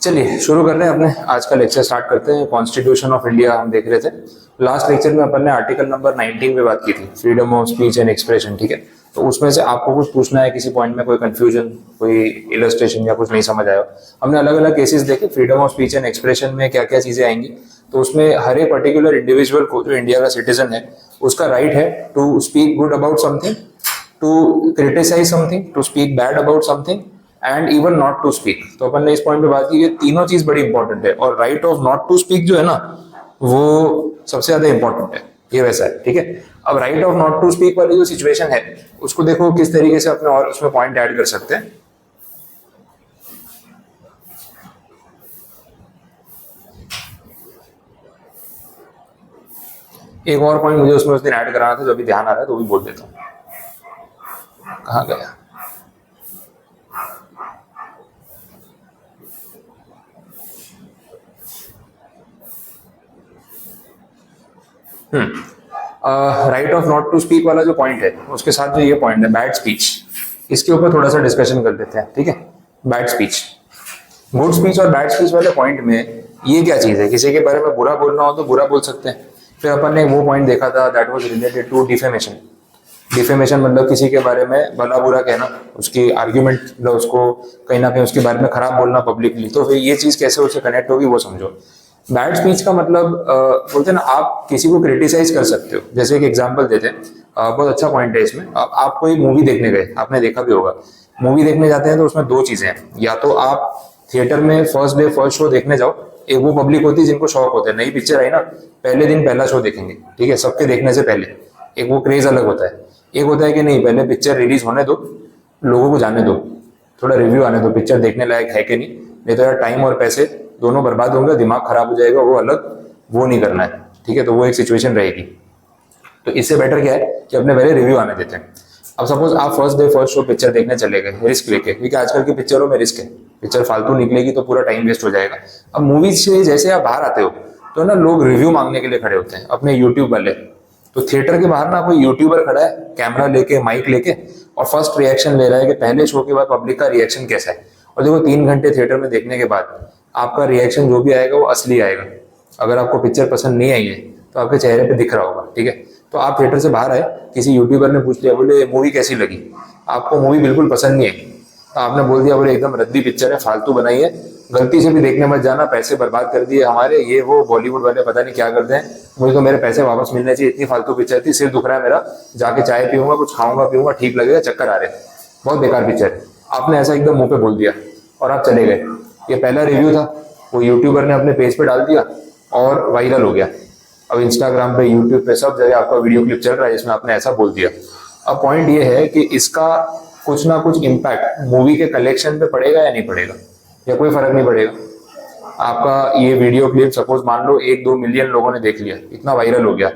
चलिए शुरू कर रहे हैं अपने आज का लेक्चर स्टार्ट करते हैं। कॉन्स्टिट्यूशन ऑफ इंडिया हम देख रहे थे। लास्ट लेक्चर में अपन ने आर्टिकल नंबर 19 पे बात की थी, freedom of speech and expression. ठीक है, तो उसमें से आपको कुछ पूछना है, किसी पॉइंट में कोई कंफ्यूजन, कोई इलस्ट्रेशन या कुछ नहीं समझ आया। हमने अलग अलग केसेस देखे freedom of speech and expression में क्या क्या चीजें आएंगी। तो उसमें हर एक पर्टिकुलर इंडिविजुअल को, जो इंडिया का सिटीजन है, उसका राइट है to speak good about something, to criticise something, to speak bad about something and even not to speak. तो अपन ने इस पॉइंट पे बात की कि तीनों चीज बड़ी इंपॉर्टेंट है, और right of not to speak जो है ना, वो सबसे ज्यादा इंपॉर्टेंट है। ये वैसा है, ठीक है। अब right of not to speak वाली जो सिचुएशन है, उसको देखो किस तरीके से अपने और उसमें पॉइंट ऐड कर सकते हैं। एक और पॉइंट मुझे उसमें उस दिन ऐड कराना था, जो अभी ध्यान आ रहा है तो भी बोल देता हूँ। कहाँ गया? Right of not to speak वाला जो पॉइंट है, उसके साथ जो ये पॉइंट है बैड स्पीच, इसके ऊपर थोड़ा सा डिस्कशन कर देते हैं। ठीक है, बैड स्पीच, गुड स्पीच और बैड स्पीच वाले पॉइंट में ये क्या चीज है? किसी के बारे में बुरा बोलना हो तो बुरा बोल सकते हैं। फिर अपन ने वो पॉइंट देखा था, that was related to defamation. Defamation मतलब किसी के बारे में भला बुरा कहना, उसकी आर्ग्यूमेंट, मतलब उसको कहीं ना कहीं उसके बारे में खराब बोलना पब्लिकली। तो फिर ये चीज कैसे उससे कनेक्ट होगी वो समझो। बैड स्पीच का मतलब बोलते हैं ना, आप किसी को क्रिटिसाइज कर सकते हो। जैसे एक एग्जांपल देते हैं, बहुत अच्छा पॉइंट है इसमें। आप कोई मूवी देखने गए, आपने देखा भी होगा, मूवी देखने जाते हैं तो उसमें दो चीजें हैं। या तो आप थिएटर में फर्स्ट डे फर्स्ट शो देखने जाओ, एक वो पब्लिक होती है जिनको शौक होता है, नई पिक्चर आई ना, पहले दिन पहला शो देखेंगे, ठीक है, सबके देखने से पहले। एक वो क्रेज अलग होता है। एक होता है कि नहीं, पहले पिक्चर रिलीज होने दो, लोगों को जाने दो, थोड़ा रिव्यू आने दो, पिक्चर देखने लायक है कि नहीं तो यार टाइम और पैसे दोनों बर्बाद होंगे, दिमाग खराब हो जाएगा, वो अलग, वो नहीं करना है। ठीक है, तो वो एक सिचुएशन रहेगी। तो इससे बेटर क्या है कि अपने पहले रिव्यू आने देते हैं। अब सपोज आप first day first show picture देखने चले गए रिस्क लेके, क्योंकि आजकल की पिक्चरों में रिस्क है, पिक्चर फालतू निकलेगी तो पूरा टाइम वेस्ट हो जाएगा। अब मूवीज से जैसे आप बाहर आते हो तो ना लोग रिव्यू मांगने के लिए खड़े होते हैं, अपने यूट्यूब वाले। तो थिएटर के बाहर ना कोई यूट्यूबर खड़ा है कैमरा लेके, माइक लेके, और फर्स्ट रिएक्शन ले रहा है कि पहले शो के बाद पब्लिक का रिएक्शन कैसा है। और देखो 3 घंटे थिएटर में देखने के बाद आपका रिएक्शन जो भी आएगा वो असली आएगा। अगर आपको पिक्चर पसंद नहीं आई है तो आपके चेहरे पे दिख रहा होगा। ठीक है, तो आप थिएटर से बाहर आए, किसी यूट्यूबर ने पूछ लिया, बोले मूवी कैसी लगी, आपको मूवी बिल्कुल पसंद नहीं आई, तो आपने बोल दिया बोले एकदम रद्दी पिक्चर है, फालतू बनाई है, गलती से भी देखने मत जाना, पैसे बर्बाद कर दिए हमारे, ये वो बॉलीवुड वाले पता नहीं क्या करते हैं, मुझे तो मेरे पैसे वापस मिलने चाहिए, इतनी फालतू पिक्चर थी, सिर दुख रहा है मेरा, जाके चाय पीऊंगा, कुछ खाऊंगा पीऊंगा, ठीक लगेगा, चक्कर आ रहे, बहुत बेकार पिक्चर है। आपने ऐसा एकदम मुंह पे बोल दिया और आप चले गए। ये पहला रिव्यू था, वो यूट्यूबर ने अपने पेज पे डाल दिया और वायरल हो गया। अब इंस्टाग्राम पे, यूट्यूब पे, सब जगह आपका वीडियो क्लिप चल रहा है जिसमें आपने ऐसा बोल दिया। अब पॉइंट ये है कि इसका कुछ ना कुछ इम्पैक्ट मूवी के कलेक्शन पे पड़ेगा या नहीं पड़ेगा, या कोई फर्क नहीं पड़ेगा। आपका ये वीडियो क्लिप सपोज मान लो 1-2 मिलियन लोगों ने देख लिया, इतना वायरल हो गया।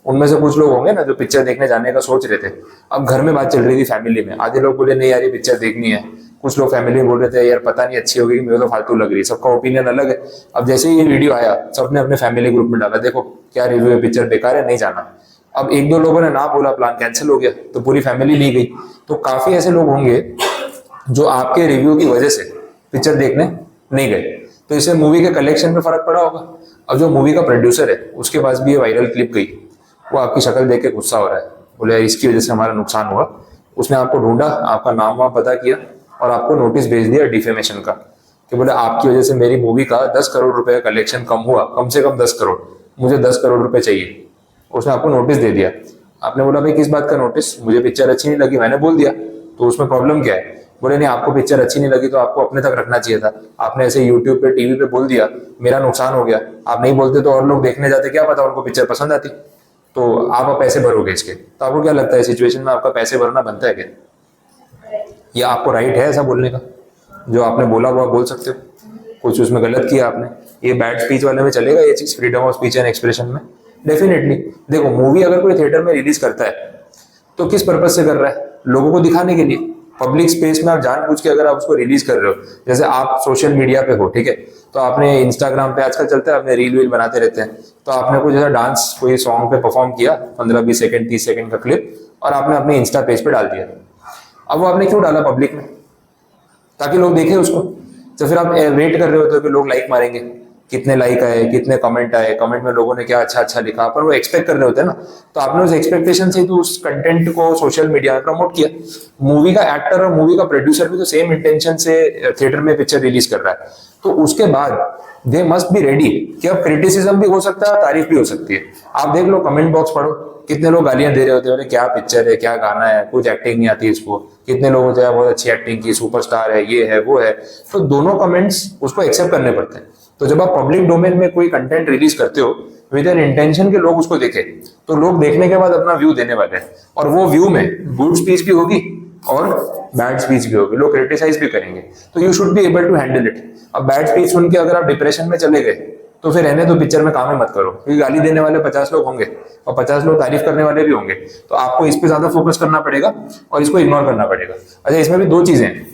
उनमें से कुछ लोग होंगे ना जो पिक्चर देखने जाने का सोच रहे थे। अब घर में बात चल रही थी फैमिली में, आधे लोग बोले नहीं यार ये पिक्चर देखनी है, कुछ लोग फैमिली में बोल रहे थे यार पता नहीं अच्छी होगी, मुझे तो फालतू लग रही है, सबका ओपिनियन अलग है। अब जैसे ही ये वीडियो आया, सबने अपने फैमिली ग्रुप में डाला, देखो क्या रिव्यू है, पिक्चर बेकार है, नहीं जाना। अब 1-2 लोगों ने ना बोला, प्लान कैंसिल हो गया, तो पूरी फैमिली ली गई। तो काफी ऐसे लोग होंगे जो आपके रिव्यू की वजह से पिक्चर देखने नहीं गए, तो इससे मूवी के कलेक्शन पे फर्क पड़ा होगा। अब जो मूवी का प्रोड्यूसर है उसके पास भी ये वायरल क्लिप गई, वो आपकी शक्ल देख के गुस्सा हो रहा है, बोले इसकी वजह से हमारा नुकसान हुआ। उसने आपको ढूंढा, आपका नाम वहां पता किया और आपको नोटिस भेज दिया डिफेमेशन का, कि बोले आपकी वजह से मेरी मूवी का 10 करोड़ रुपए का कलेक्शन कम हुआ, कम से कम 10 करोड़, मुझे 10 करोड़ रुपए चाहिए। उसने आपको नोटिस दे दिया। आपने बोला भाई किस बात का नोटिस, मुझे पिक्चर अच्छी नहीं लगी, मैंने बोल दिया, तो उसमें प्रॉब्लम क्या है? बोले नहीं आपको पिक्चर अच्छी नहीं लगी तो आपको अपने तक रखना चाहिए था, आपने ऐसे यूट्यूब पे, टीवी पे बोल दिया, मेरा नुकसान हो गया। आप नहीं बोलते तो और लोग देखने जाते, क्या पता उनको पिक्चर पसंद आती, तो आप पैसे भरोगे इसके। तो आपको क्या लगता है सिचुएशन में आपका पैसे भरना बनता है क्या? या आपको राइट है ऐसा बोलने का? जो आपने बोला वो आप बोल सकते हो, कुछ उसमें गलत किया आपने। ये बैड स्पीच वाले में चलेगा ये चीज, freedom of speech and expression में? डेफिनेटली। देखो मूवी अगर कोई थिएटर में रिलीज करता है तो किस पर्पज से कर रहा है? लोगों को दिखाने के लिए। पब्लिक स्पेस में आप जानबूझ के अगर आप उसको रिलीज कर रहे हो, जैसे आप सोशल मीडिया पे हो, ठीक है, तो आपने इंस्टाग्राम पे आजकल चलता है, आपने रील वील बनाते रहते हैं, तो आपने कोई जैसा डांस कोई सॉन्ग पे परफॉर्म किया, 15-20 सेकंड 30 सेकंड का क्लिप, और आपने अपने इंस्टा पेज पे डाल दिया। अब वो आपने क्यों डाला पब्लिक में? ताकि लोग देखें उसको। तो फिर आप वेट कर रहे होते हो कि लोग लाइक मारेंगे, कितने लाइक आए, कितने कमेंट आए, कमेंट में लोगों ने क्या अच्छा अच्छा लिखा, पर वो एक्सपेक्ट कर रहे होते हैं ना। तो आपने उस एक्सपेक्टेशन से तो उस कंटेंट को सोशल मीडिया में प्रमोट किया। मूवी का एक्टर और मूवी का प्रोड्यूसर भी तो सेम इंटेंशन से थिएटर में पिक्चर रिलीज कर रहा है, तो उसके बाद दे मस्ट बी रेडी कि अब क्रिटिसिज्म भी हो सकता है, तारीफ भी हो सकती है। आप देख लो, कमेंट बॉक्स पढ़ो, कितने लोग गालियां दे रहे होते हैं, क्या पिक्चर है, क्या गाना है, कुछ एक्टिंग नहीं आती इसको, कितने लोग होते हैं बहुत अच्छी एक्टिंग की, सुपरस्टार है, ये है वो है। तो दोनों कमेंट्स उसको एक्सेप्ट करने पड़ते हैं। तो जब आप पब्लिक डोमेन में कोई कंटेंट रिलीज करते हो विद एन इंटेंशन के लोग उसको देखें, तो लोग देखने के बाद अपना व्यू देने वाले हैं, और वो व्यू में गुड स्पीच भी होगी और बैड स्पीच भी होगी, लोग क्रिटिसाइज भी करेंगे। तो you should be able to handle it. अब बैड स्पीच सुन के अगर आप डिप्रेशन में चले गए तो फिर रहने दो, पिक्चर में काम ही मत करो, क्योंकि गाली देने वाले 50 लोग होंगे और 50 लोग तारीफ करने वाले भी होंगे। तो आपको इस पे ज्यादा फोकस करना पड़ेगा और इसको इग्नोर करना पड़ेगा। अच्छा, इसमें भी दो चीजें हैं।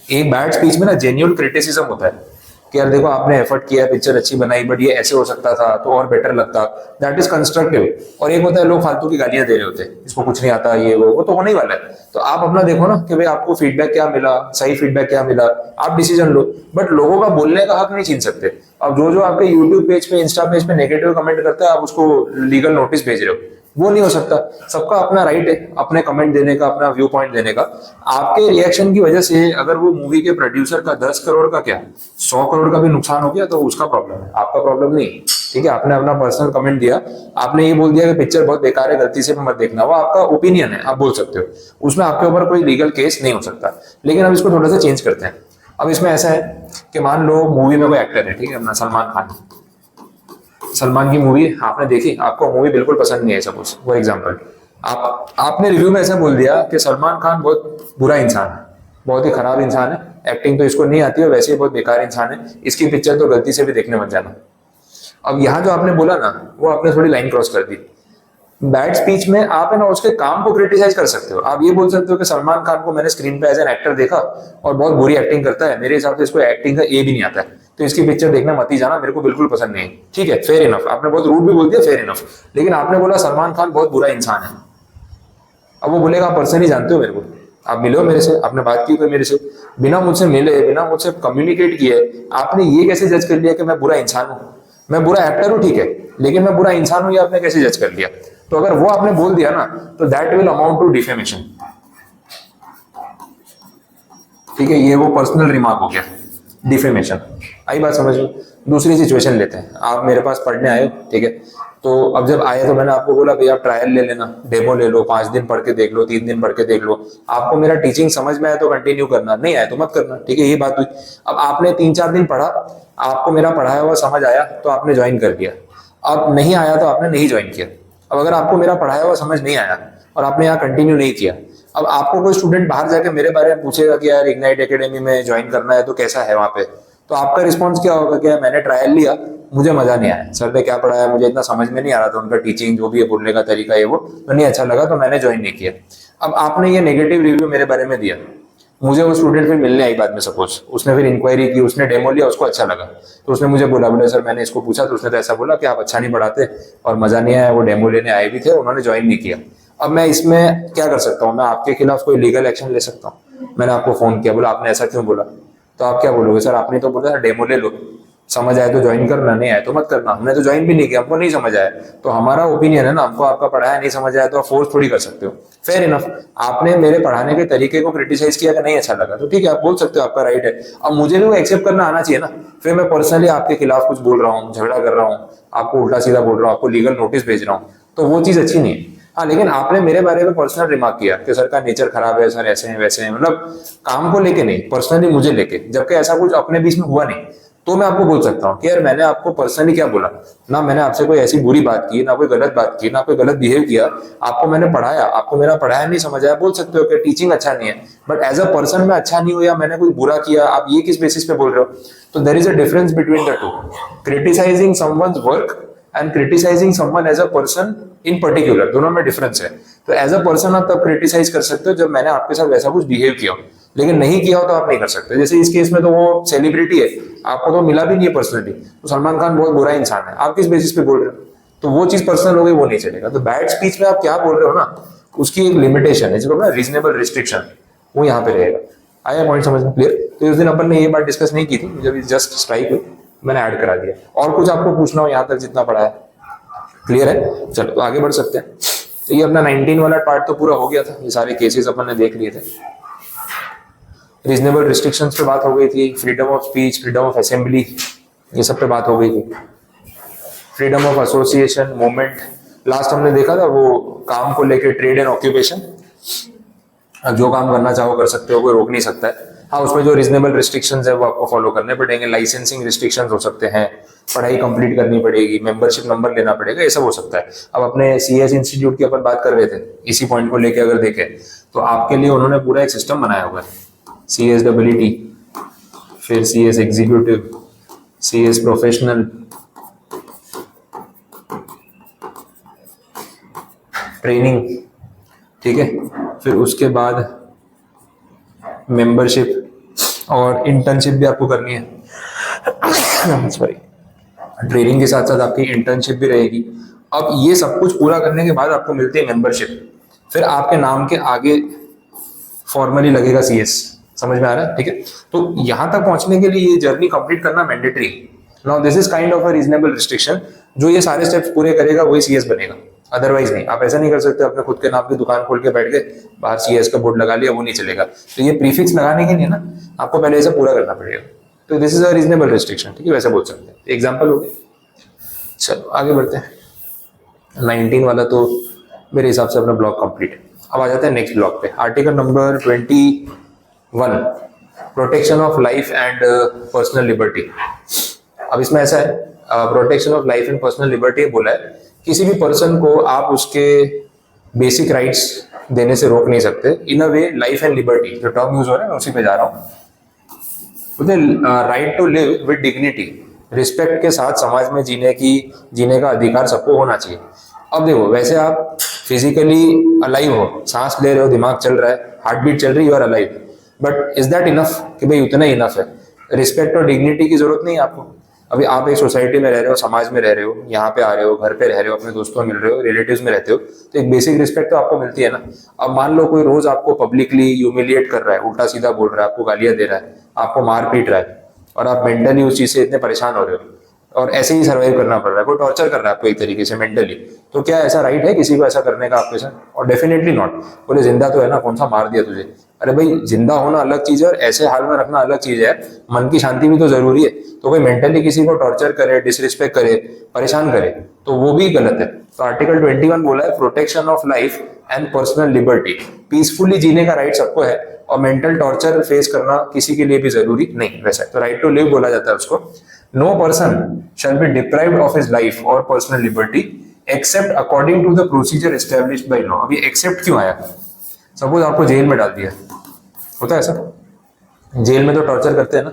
एक, बैड स्पीच में ना जेन्युइन क्रिटिसिज्म होता है कि यार देखो आपने एफर्ट किया, पिक्चर अच्छी बनाई, बट ये ऐसे हो सकता था तो और बेटर लगता, दैट इज कंस्ट्रक्टिव। और एक होता है लोग फालतू की गालियां दे रहे होते हैं, इसको कुछ नहीं आता, ये वो तो होने ही वाला है। तो आप अपना देखो ना कि भाई आपको फीडबैक क्या मिला, सही फीडबैक क्या मिला, आप डिसीजन लो। बट लोगों का बोलने का हक नहीं छीन सकते। अब जो जो आपके यूट्यूब पेज पे, इंस्टा पेज पे नेगेटिव कमेंट करता है, आप उसको लीगल नोटिस भेज रहे हो, वो नहीं हो सकता। सबका अपना राइट है अपने कमेंट देने का, अपना व्यू पॉइंट देने का। आपके रिएक्शन की वजह से अगर वो मूवी के प्रोड्यूसर का 10 करोड़ का क्या 100 करोड़ का भी नुकसान हो गया तो उसका प्रॉब्लम है, आपका प्रॉब्लम नहीं। ठीक है, आपने अपना पर्सनल कमेंट दिया, आपने ये बोल दिया कि पिक्चर बहुत बेकार है, गलती से मत देखना, वो आपका ओपिनियन है, आप बोल सकते हो, उसमें आपके ऊपर कोई लीगल केस नहीं हो सकता। लेकिन अब इसको थोड़ा सा चेंज करते हैं। अब इसमें ऐसा है कि मान लो मूवी में कोई एक्टर है, ठीक है, अपना सलमान खान। सलमान की मूवी आपने देखी, आपको मूवी बिल्कुल पसंद नहीं है, सपोज फॉर एग्जांपल आपने रिव्यू में ऐसा बोल दिया कि सलमान खान बहुत बुरा इंसान है, बहुत ही खराब इंसान है, एक्टिंग तो इसको नहीं आती है, वैसे ही बहुत बेकार इंसान है, इसकी पिक्चर तो गलती से भी देखने मत जाना। अब यहाँ जो आपने बोला ना, वो आपने थोड़ी लाइन क्रॉस कर दी। बैड स्पीच में आप है ना उसके काम को क्रिटिसाइज कर सकते हो। आप ये बोल सकते हो कि सलमान खान को मैंने स्क्रीन पे एज एन एक्टर देखा और बहुत बुरी एक्टिंग करता है, मेरे हिसाब से इसको एक्टिंग का ए भी नहीं आता है, तो इसकी पिक्चर देखना मत ही जाना, मेरे को बिल्कुल पसंद नहीं। ठीक है, फेयर इनफ, आपने बहुत रूड भी बोल दिया, फेयर इनफ। लेकिन आपने बोला सलमान खान बहुत बुरा इंसान है। अब वो बोलेगा आप पर्सनली जानते हो मेरे को, आप मिले हो मेरे से, आपने बात की कोई मेरे से, बिना मुझसे मिले, बिना मुझसे कम्युनिकेट किए आपने ये कैसे जज कर लिया कि मैं बुरा इंसान हूं? मैं बुरा एक्टर हूं ठीक है, लेकिन मैं बुरा इंसान हूं, ये आपने कैसे जज कर लिया? तो अगर वो आपने बोल दिया ना, तो that will amount to defamation. ठीक है, ये वो पर्सनल रिमार्क हो गया, डिफेमेशन। आई बात समझ में? दूसरी सिचुएशन लेते हैं, आप मेरे पास पढ़ने आए, ठीक है, तो अब जब आए तो मैंने आपको बोला भैया आप ट्रायल ले लेना, डेमो ले लो, 5 दिन पढ़ के देख लो, 3 दिन पढ़ के देख लो, आपको मेरा टीचिंग समझ में आया तो कंटिन्यू करना, नहीं आया तो मत करना। ठीक है, ये बात हुई। अब आपने 3-4 दिन पढ़ा, आपको मेरा पढ़ाया हुआ समझ आया तो आपने ज्वाइन कर दिया, अब नहीं आया तो आपने नहीं ज्वाइन किया। अब अगर आपको मेरा पढ़ाया हुआ समझ नहीं आया और आपने यहाँ कंटिन्यू नहीं किया, अब आपको कोई स्टूडेंट बाहर जाके मेरे बारे में पूछेगा कि यार इग्नाइट एकेडमी में ज्वाइन करना है तो कैसा है वहाँ पे, तो आपका रिस्पॉन्स क्या होगा कि मैंने ट्रायल लिया, मुझे मजा नहीं आया, सर ने क्या पढ़ाया मुझे इतना समझ में नहीं आ रहा था, उनका टीचिंग जो भी है, बोलने का तरीका ये वो तो नहीं अच्छा लगा, तो मैंने ज्वाइन नहीं किया। अब आपने ये नेगेटिव रिव्यू मेरे बारे में दिया, मुझे वो स्टूडेंट फिर मिलने आई बाद में, सपोज उसने फिर इंक्वायरी की, उसने डेमो लिया, उसको अच्छा लगा, तो उसने मुझे बोला सर मैंने इसको पूछा तो उसने तो ऐसा बोला कि आप अच्छा नहीं पढ़ाते और मजा नहीं आया, वो डेमो लेने आए भी थे, उन्होंने ज्वाइन नहीं किया। अब मैं इसमें क्या कर सकता हूँ? मैं आपके खिलाफ कोई लीगल एक्शन ले सकता हूँ। मैंने आपको फोन किया, बोला आपने ऐसा क्यों बोला, तो आप क्या बोलोगे? सर आपने तो बोला डेमो ले लो, समझ आए तो ज्वाइन करना, नहीं आए तो मत करना। हमने तो ज्वाइन भी नहीं किया, हमको नहीं समझ आया, तो हमारा ओपिनियन है ना, हमको आपका पढ़ाया नहीं समझ आया तो आप फोर्स थोड़ी कर सकते हो। फेयर इनफ, आपने मेरे पढ़ाने के तरीके को क्रिटिसाइज किया कि नहीं अच्छा लगा, तो ठीक है आप बोल सकते हो, आपका राइट है। अब मुझे भी वो एक्सेप्ट करना आना चाहिए ना, फिर मैं पर्सनली आपके खिलाफ कुछ बोल रहा हूँ, झगड़ा कर रहा हूँ, आपको उल्टा सीधा बोल रहा हूँ, आपको लीगल नोटिस भेज रहा हूँ, तो वो चीज अच्छी नहीं है। हाँ, लेकिन आपने मेरे बारे में पर्सनल रिमार्क किया कि सर का नेचर खराब है, सर ऐसे हैं वैसे हैं, मतलब काम को लेके नहीं, पर्सनली मुझे लेके, जबकि ऐसा कुछ अपने बीच में हुआ नहीं, तो मैं आपको बोल सकता हूँ कि यार मैंने आपको पर्सनली क्या बोला ना, मैंने आपसे कोई ऐसी बुरी बात की ना, कोई गलत बात की ना, कोई गलत बिहेव किया, आपको मैंने पढ़ाया, आपको मेरा पढ़ाया नहीं समझ आया, बोल सकते हो कि टीचिंग अच्छा नहीं है, बट एज अ पर्सन मैं अच्छा नहीं हूँ या मैंने कोई बुरा किया, आप ये किस बेसिस पे बोल रहे हो? तो there is a difference between the two, criticising someone's work and criticising someone as a person in particular, दोनों में डिफरेंस है। तो एज अ पर्सन आप तब क्रिटिसाइज कर सकते हो जब मैंने आपके साथ वैसा कुछ बिहेव किया, लेकिन नहीं किया हो तो आप नहीं कर सकते। जैसे इस केस में तो वो सेलिब्रिटी है, आपको तो मिला भी नहीं है पर्सनली, तो सलमान खान बहुत बुरा इंसान है, आप किस बेसिस पे बोल रहे हो? तो वो चीज पर्सनल हो गई, वो नहीं चलेगा। तो बैड स्पीच में आप क्या बोल रहे हो ना, उसकी एक लिमिटेशन है, जिसको ना रीजनेबल रिस्ट्रिक्शन, वो यहाँ पे रहेगा। आया पॉइंट समझ में? क्लियर? तो उस दिन अपन ने ये बात डिस्कस नहीं की थी, मुझे जस्ट स्ट्राइक हुई, मैंने ऐड करा दिया। और कुछ आपको पूछना हो यहाँ तक जितना पढ़ा है? क्लियर है? चलो तो आगे बढ़ सकते हैं। तो ये अपना 19 वाला पार्ट तो पूरा हो गया था, ये सारे केसेस अपन ने देख लिए थे। रीजनेबल रिस्ट्रिक्शंस पे बात हो गई थी, freedom of speech, freedom of assembly, ये सब पे बात हो गई थी। Freedom of association, movement, last हमने देखा था वो काम को लेके, ट्रेड एंड ऑक्यूपेशन, जो काम करना चाहो कर सकते हो, कोई रोक नहीं सकता है। हाँ, उसमें जो रीजनेबल रिस्ट्रिक्शंस है वो आपको फॉलो करने पड़ेंगे। लाइसेंसिंग रिस्ट्रिक्शंस हो सकते हैं, पढ़ाई कंप्लीट करनी पड़ेगी, मेंबरशिप नंबर लेना पड़ेगा, ये सब हो सकता है। अब अपने सीएस इंस्टीट्यूट की अपन बात कर रहे थे, इसी पॉइंट को लेके अगर देखें तो आपके लिए उन्होंने पूरा एक सिस्टम बनाया हुआ है। CSEET, फिर CS executive, CS professional, training, ठीक है, फिर उसके बाद मेंबरशिप और इंटर्नशिप भी आपको करनी है। सॉरी, ट्रेनिंग के साथ साथ आपकी इंटर्नशिप भी रहेगी। अब ये सब कुछ पूरा करने के बाद आपको मिलती है मेंबरशिप, फिर आपके नाम के आगे फॉर्मली लगेगा CS। समझ में आ रहा है? ठीक है, तो यहां तक पहुंचने के लिए ये जर्नी कंप्लीट करना mandatory. Now this is kind of a reasonable restriction, जो ये सारे स्टेप्स पूरे करेगा वही CS बनेगा, अदरवाइज नहीं। आप ऐसा नहीं कर सकते अपने खुद के नाम की दुकान खोल के बैठ गए, बाहर CS का बोर्ड लगा लिया, वो नहीं चलेगा। तो ये प्रीफिक्स लगाने के लिए ना आपको पहले इसे पूरा करना पड़ेगा। तो this is a reasonable restriction, ठीक है, वैसे बोल सकते हैं। एग्जाम्पल हो गए। चलो आगे बढ़ते हैं। 19 वाला तो मेरे हिसाब से अपना ब्लॉक कंप्लीट है। अब आ जाते हैं नेक्स्ट ब्लॉक पे, article number 21, protection of life and personal liberty. अब इसमें ऐसा है, protection of life and personal liberty बोला है, किसी भी पर्सन को आप उसके बेसिक राइट्स देने से रोक नहीं सकते। In a way life and liberty जो टर्म यूज हो रहा है मैं उसी पे जा रहा हूँ। Right to live with dignity, respect के साथ समाज में जीने का अधिकार सबको होना चाहिए। अब देखो, वैसे आप फिजिकली अलाइव हो, सांस ले रहे हो, दिमाग चल रहा है, हार्ट बीट चल रही है, you are alive, but is that enough कि भाई उतना ही इनफ है? रिस्पेक्ट और डिग्निटी की जरूरत नहीं है आपको। अभी आप एक सोसाइटी में रह रहे हो, समाज में रह रहे हो, यहाँ पे आ रहे हो, घर पे रह रहे हो, अपने दोस्तों मिल रहे हो, रिलेटिव्स में रहते हो, तो एक बेसिक रिस्पेक्ट तो आपको मिलती है ना। अब मान लो कोई रोज आपको पब्लिकली ह्यूमिलिएट कर रहा है, उल्टा सीधा बोल रहा है, आपको गालियां दे रहा है, आपको मार पीट रहा है, और आप मेंटली उस चीज से इतने परेशान हो रहे हो और ऐसे ही सर्वाइव करना पड़ रहा है, कोई टॉर्चर कर रहा है आपको एक तरीके से मेंटली, तो क्या ऐसा राइट है किसी को ऐसा करने का आपके साथ? और डेफिनेटली नॉट। बोले जिंदा तो है ना, कौन सा मार दिया तुझे? अरे भाई, जिंदा होना अलग चीज है और ऐसे हाल में रखना अलग चीज है। मन की शांति भी तो जरूरी है। तो कोई मेंटली किसी को टॉर्चर करे, डिसरिस्पेक्ट करे, परेशान करे, तो वो भी गलत है। तो आर्टिकल 21 बोला है, protection of life and personal liberty, peacefully जीने का राइट सबको है और मेंटल टॉर्चर फेस करना किसी के लिए भी जरूरी नहीं। वैसा तो राइट टू लिव बोला जाता है उसको। No person shall be deprived of his life और personal liberty except according to the procedure established by law. अभी एक्सेप्ट क्यों आया? सपोज आपको जेल में डाल दिया, होता है ऐसा? जेल में तो टॉर्चर करते हैं ना,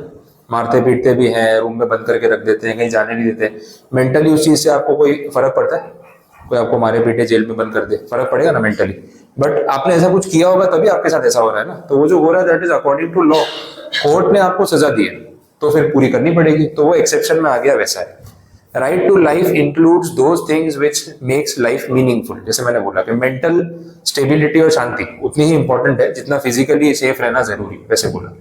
मारते पीटते भी हैं, रूम में बंद करके रख देते हैं, कहीं जाने नहीं देते। मेंटली उस चीज से आपको कोई फर्क पड़ता है? कोई आपको मारे पीटे जेल में बंद कर दे, फर्क पड़ेगा ना मेंटली? बट आपने ऐसा कुछ किया होगा तभी आपके साथ ऐसा हो रहा है ना। तो वो जो हो रहा है that is according to law, court ने आपको सजा दी है तो फिर पूरी करनी पड़ेगी। तो वो एक्सेप्शन में आ गया, वैसा है। Right to life includes those things which makes life meaningful. जैसे मैंने बोला कि मेंटल स्टेबिलिटी और शांति उतनी ही इंपॉर्टेंट है जितना फिजिकली सेफ रहना जरूरी, वैसे बोला।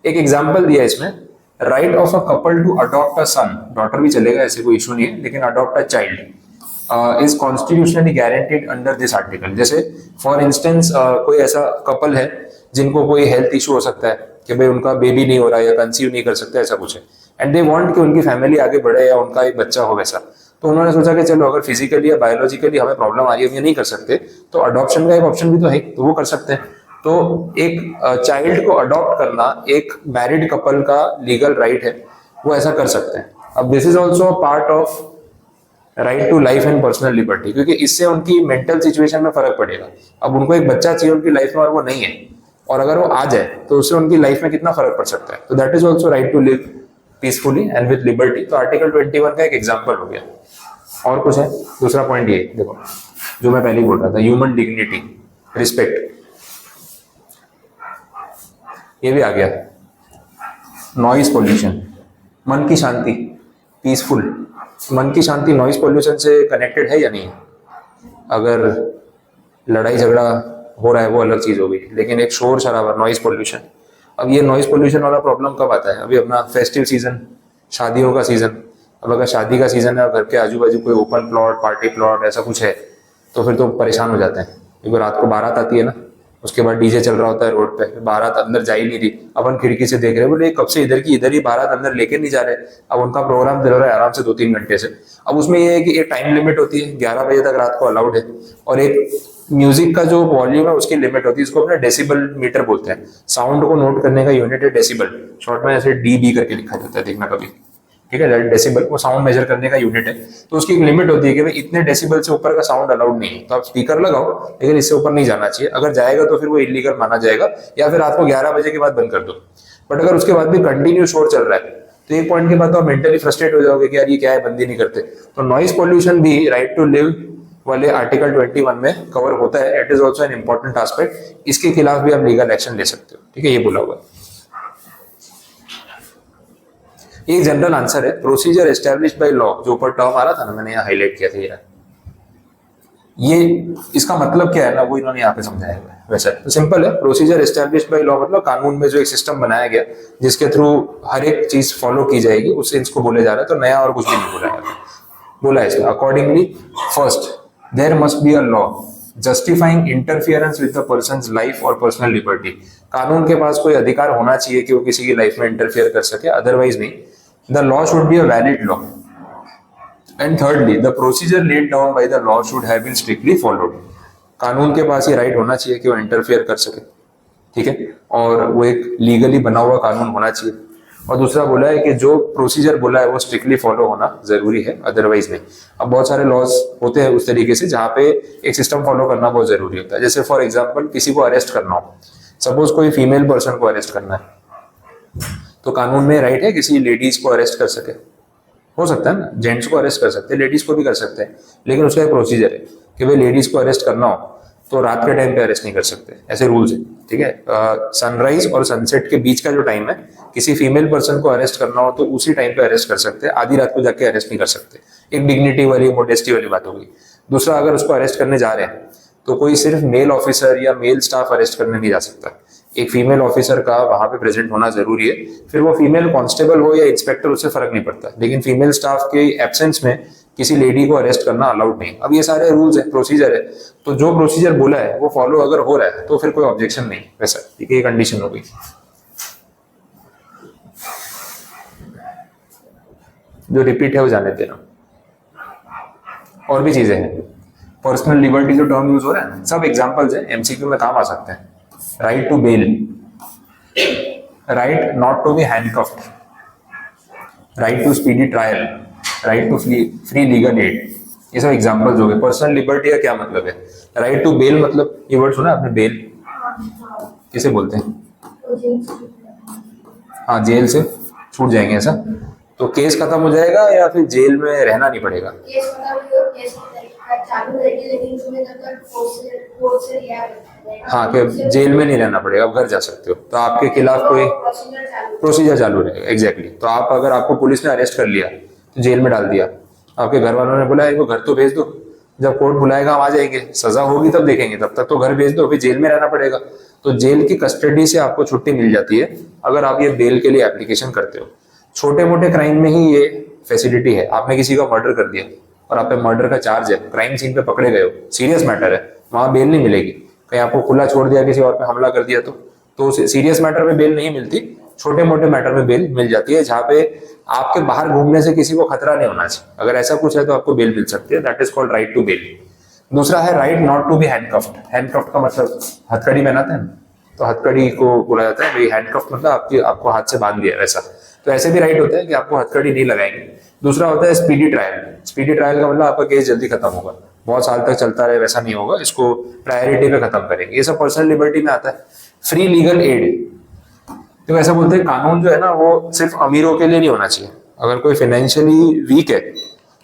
एक एग्जाम्पल दिया इसमें, right of a couple to adopt a son, daughter भी चलेगा, ऐसे कोई इशू नहीं है, लेकिन adopt a child is constitutionally guaranteed under this article. जैसे फॉर इंस्टेंस कोई ऐसा कपल है जिनको कोई हेल्थ इशू हो सकता है कि भाई उनका बेबी नहीं हो रहा है या कंसीव नहीं कर सकते, ऐसा कुछ है, एंड दे वांट कि उनकी फैमिली आगे बढ़े या उनका एक बच्चा हो वैसा। तो उन्होंने सोचा कि चलो अगर फिजिकली या बायोलॉजिकली हमें प्रॉब्लम आ रही है, हम ये नहीं कर सकते, तो अडॉप्शन का एक ऑप्शन भी तो है, तो वो कर सकते हैं। तो एक चाइल्ड को अडॉप्ट करना एक मैरिड कपल का लीगल राइट है, वो ऐसा कर सकते हैं। अब this is also part of right to life and personal liberty, क्योंकि इससे उनकी मेंटल सिचुएशन में फर्क पड़ेगा। अब उनको एक बच्चा चाहिए उनकी लाइफ में और वो नहीं है, और अगर वो आ जाए तो उससे उनकी लाइफ में कितना फर्क पड़ सकता है। तो that is also right to live peacefully and with liberty. तो आर्टिकल 21 का एक एग्जाम्पल हो गया। और कुछ है? दूसरा पॉइंट ये देखो, जो मैं पहले ही बोल रहा था, ह्यूमन डिग्निटी, रिस्पेक्ट, ये भी आ गया। नॉइज पोल्यूशन, मन की शांति, पीसफुल। मन की शांति नॉइज पोल्यूशन से कनेक्टेड है या नहीं? अगर लड़ाई झगड़ा हो रहा है वो अलग चीज हो गई, लेकिन एक शोर शराबा, नॉइज पोल्यूशन। अब ये नॉइज पोल्यूशन वाला प्रॉब्लम कब आता है? अभी अपना फेस्टिव सीजन, शादियों का सीजन। अब अगर शादी का सीजन है और घर के आजू बाजू कोई ओपन प्लॉट, पार्टी प्लॉट ऐसा कुछ है, तो फिर तो परेशान हो जाते हैं, क्योंकि रात को बारात आती है ना, उसके बाद डीजे चल रहा होता है रोड पे, बारात अंदर जा ही नहीं रही, अपन खिड़की से देख रहे हैं, बोले कब से इधर ही बारात अंदर लेके नहीं जा रहे। अब उनका प्रोग्राम चल रहा है आराम से 2-3 घंटे से। अब उसमें ये है कि एक टाइम लिमिट होती है, 11 बजे तक रात को अलाउड है, और एक म्यूजिक का जो वॉल्यूम है उसकी लिमिट होती है, इसको अपने डेसिबल मीटर बोलते हैं। साउंड को नोट करने का यूनिट है डेसिबल, शॉर्ट में ऐसे डीबी करके लिखा जाता है, देखना कभी, ठीक है। डेसिबल वो साउंड मेजर करने का यूनिट है, तो उसकी एक लिमिट होती है कि भाई इतने डेसिबल से ऊपर का साउंड अलाउड नहीं है, तो आप स्पीकर लगाओ लेकिन इससे ऊपर नहीं जाना चाहिए। अगर जाएगा तो फिर वो इलीगल माना जाएगा, या फिर रात को 11 बजे के बाद बंद कर दो। बट अगर उसके बाद भी कंटिन्यू शोर चल रहा है तो एक पॉइंट के बाद तो आप मेंटली फ्रस्ट्रेट हो जाओगे कि यार ये क्या है, बंद ही नहीं करते। तो नॉइज पोल्यूशन भी राइट टू लिव वाले आर्टिकल 21 में कवर होता है। It is also an important aspect, इसके खिलाफ भी आप लीगल एक्शन ले सकते हो, ठीक है, ये बोला हुआ है। एक जनरल आंसर है, प्रोसीजर एस्टैब्लिश्ड बाय लॉ, जो ऊपर टर्म आ रहा था ना, मैंने यहाँ हाईलाइट किया था ये इसका मतलब क्या है ना, वो इन्होंने यहाँ पे समझाया हुआ है। वैसे तो सिंपल है, प्रोसीजर एस्टैब्लिश्ड बाय लॉ मतलब कानून में जो एक सिस्टम बनाया गया जिसके थ्रू हर एक चीज फॉलो की जाएगी, उससे इसको बोले जा रहा है। तो नया और कुछ भी नहीं बोला है, बोला है इसमें accordingly first there must be a law justifying interference with the person's life और पर्सनल लिबर्टी। कानून के पास कोई अधिकार होना चाहिए कि वो किसी की लाइफ में इंटरफियर कर सके, अदरवाइज नहीं। The law should be a valid law. And thirdly the procedure laid down by the law should have been strictly followed. कानून के पास ये राइट होना चाहिए कि वो इंटरफियर कर सके, ठीक है, और वो एक लीगली बना हुआ कानून होना चाहिए। और दूसरा बोला है कि जो प्रोसीजर बोला है वो स्ट्रिक्टली फॉलो होना जरूरी है, अदरवाइज नहीं। अब बहुत सारे लॉज होते हैं उस तरीके से जहाँ पे एक सिस्टम फॉलो करना बहुत जरूरी होता है। जैसे फॉर एग्जांपल किसी को अरेस्ट करना हो, सपोज कोई फीमेल पर्सन को अरेस्ट करना है, तो कानून में राइट है किसी लेडीज को अरेस्ट कर सके, हो सकता है ना, जेंट्स को अरेस्ट कर सकते हैं, लेडीज को भी कर सकते हैं, लेकिन उसका एक प्रोसीजर है कि भाई लेडीज को अरेस्ट करना हो तो रात के टाइम पे अरेस्ट नहीं कर सकते, ऐसे रूल्स है, ठीक है। सनराइज और सनसेट के बीच का जो टाइम है, किसी फीमेल पर्सन को अरेस्ट करना हो तो उसी टाइम पे अरेस्ट कर सकते हैं, आधी रात को जाके अरेस्ट नहीं कर सकते। एक डिग्निटी वाली, मोडेस्टी वाली बात होगी। दूसरा, अगर उसको अरेस्ट करने जा रहे हैं तो कोई सिर्फ मेल ऑफिसर या मेल स्टाफ अरेस्ट करने नहीं जा सकता, एक फीमेल ऑफिसर का वहां पे प्रेजेंट होना जरूरी है। फिर वो फीमेल कांस्टेबल हो या इंस्पेक्टर, उससे फर्क नहीं पड़ता, लेकिन फीमेल स्टाफ के एब्सेंस में किसी लेडी को अरेस्ट करना अलाउड नहीं। अब ये सारे रूल्स है, प्रोसीजर है, तो जो प्रोसीजर बोला है वो फॉलो अगर हो रहा है तो फिर कोई ऑब्जेक्शन नहीं वैसा, ठीक है, ये कंडीशन हो गई। जो रिपीट है वो जाने देना। और भी चीजें हैं, पर्सनल लिबर्टी जो टर्म यूज हो रहा है, सब एग्जांपल्स हैं, एमसीक्यू में काम आ सकते हैं। Right to bail, right not to be handcuffed, right to speedy trial, right to free legal aid, ये सब एग्जांपल्स हो गए। पर्सनल लिबर्टी का क्या मतलब है? राइट टू बेल मतलब, ये वर्ड सुना आपने, बेल किसे बोलते हैं? हाँ, जेल से छूट जाएंगे ऐसा, तो केस खत्म हो जाएगा या फिर जेल में रहना नहीं पड़ेगा? हाँ, कि जेल में नहीं रहना पड़ेगा, आप घर जा सकते हो, तो आपके खिलाफ कोई प्रोसीजर चालू रहेगा। एग्जैक्टली। तो आप अगर आपको पुलिस ने अरेस्ट कर लिया तो जेल में डाल दिया, आपके घर वालों ने बोला इनको घर तो भेज दो, जब कोर्ट बुलाएगा हम आ जाएंगे, सजा होगी तब देखेंगे, तब तक तो घर भेज दो, फिर जेल में रहना पड़ेगा। तो जेल की कस्टडी से आपको छुट्टी मिल जाती है अगर आप ये बेल के लिए एप्लीकेशन करते हो। छोटे मोटे क्राइम में ही ये फैसिलिटी है। आपने किसी का मर्डर कर दिया और आप पे मर्डर का चार्ज है, क्राइम सीन पे पकड़े गए हो, सीरियस मैटर है, वहां बेल नहीं मिलेगी। कहीं आपको खुला छोड़ दिया, किसी और पे हमला कर दिया तो सीरियस मैटर में बेल नहीं मिलती, छोटे मोटे मैटर में बेल मिल जाती है, जहाँ पे आपके बाहर घूमने से किसी को खतरा नहीं होना चाहिए। अगर ऐसा कुछ है तो आपको बेल मिल सकती है, that is called right to bail. दूसरा है right not to be handcuffed. Handcuffed का मतलब हथकड़ी पहनाते हैं, तो हथकड़ी को बोला जाता है भाई हैंडकफ्ड मतलब आपको हाथ से बांध दिया वैसा। तो ऐसे भी राइट होता है कि आपको हथकड़ी नहीं लगाएंगे। दूसरा होता है स्पीडी ट्रायल। स्पीडी ट्रायल का मतलब आपका केस जल्दी खत्म होगा, बहुत साल तक चलता रहे वैसा नहीं होगा, इसको प्रायोरिटी पे खत्म करेंगे। ये सब पर्सनल लिबर्टी में आता है। फ्री लीगल एड, तो ऐसा बोलते हैं कानून जो है ना वो सिर्फ अमीरों के लिए नहीं होना चाहिए। अगर कोई फाइनेंशियली वीक है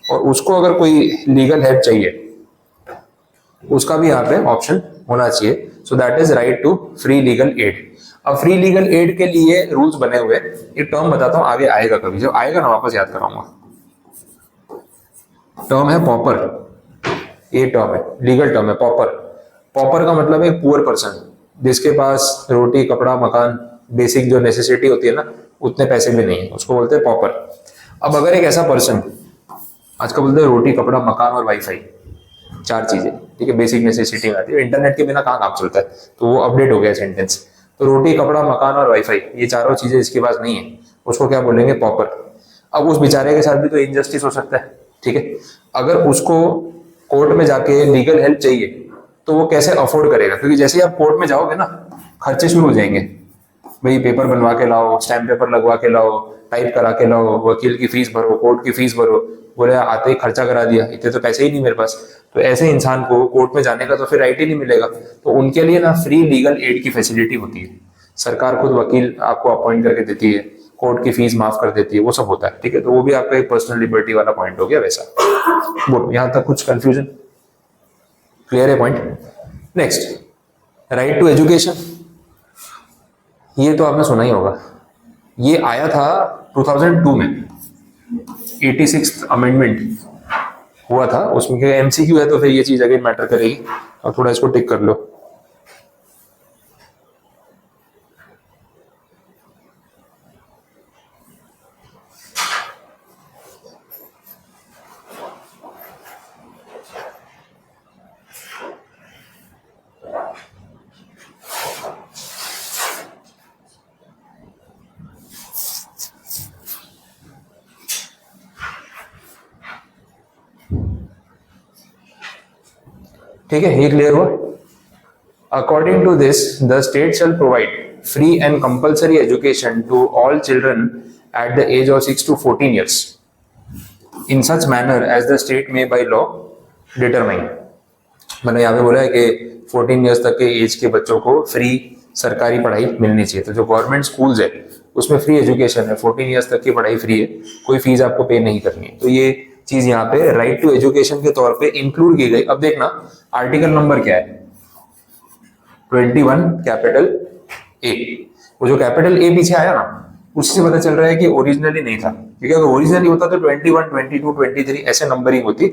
और उसको अगर कोई लीगल हेल्प चाहिए, उसका भी यहाँ पे ऑप्शन होना चाहिए। So that is right to free legal aid. अब फ्री लीगल एड के लिए रूल्स बने हुए, एक टर्म बताता हूँ, आगे आएगा कभी, जब आएगा ना वापस याद कराऊंगा। टर्म है पॉपर, ये टर्म है, लीगल टर्म है पॉपर। पॉपर का मतलब है पुअर पर्सन, जिसके पास रोटी कपड़ा मकान बेसिक जो नेसेसिटी होती है ना उतने पैसे भी नहीं है, उसको बोलते हैं पॉपर। अब अगर एक ऐसा पर्सन, आजकल बोलते हैं रोटी कपड़ा मकान और वाईफाई, 4 चीजें, ठीक है, बेसिक नेसेसिटी में आती है, इंटरनेट के बिना कहाँ काम चलता है, तो वो अपडेट हो गया सेंटेंस। तो रोटी कपड़ा मकान और वाईफाई, ये चारों चीजें इसके पास नहीं है, उसको क्या बोलेंगे, पॉपर। अब उस बेचारे के साथ भी तो इनजस्टिस हो सकता है, ठीक है। अगर उसको कोर्ट में जाके लीगल हेल्प चाहिए तो वो कैसे अफोर्ड करेगा, क्योंकि जैसे ही आप कोर्ट में जाओगे ना खर्चे शुरू हो जाएंगे, भाई पेपर बनवा के लाओ, स्टैम्प पेपर लगवा के लाओ, टाइप करा के लाओ, वकील की फीस भरो, कोर्ट की फीस भरो, बोले आते ही खर्चा करा दिया, इतने तो पैसे ही नहीं मेरे पास। तो ऐसे इंसान को कोर्ट में जाने का तो फिर राइट ही नहीं मिलेगा। तो उनके लिए ना फ्री लीगल एड की फैसिलिटी होती है, सरकार खुद वकील आपको अपॉइंट करके देती है, कोर्ट की फीस माफ कर देती है, वो सब होता है, ठीक है। तो वो भी आपका एक पर्सनल लिबर्टी वाला पॉइंट हो गया वैसा। बोलो यहां तक कुछ कंफ्यूजन, क्लियर है point? Next, right to education, ये तो आपने सुना ही होगा, ये आया था 2002 में, 86th अमेंडमेंट हुआ था, उसमें एमसीक्यू है तो फिर ये चीज अगेन मैटर करेगी, और थोड़ा इसको टिक कर लो। ठीक है, ये क्लियर हुआ? According to this the state shall provide free and compulsory education to all children at the age of 6 to 14 years in such manner as the state may by law determine. मैंने यहाँ पे बोला है कि 14 years तक के as के बच्चों को फ्री सरकारी पढ़ाई मिलनी चाहिए। तो जो गवर्नमेंट स्कूल्स है उसमें फ्री एजुकेशन है, 14 ईयर्स तक की पढ़ाई फ्री है, कोई फीस आपको पे नहीं करनी है। तो ये चीज यहाँ पे राइट टू एजुकेशन के तौर पे इंक्लूड की गई। अब देखना आर्टिकल नंबर क्या है, 21 कैपिटल ए। वो जो कैपिटल ए पीछे आया ना उससे पता चल रहा है कि ओरिजिनली नहीं था, क्योंकि अगर ओरिजिनली होता तो 21, 22, 23 ऐसे नंबरिंग होती।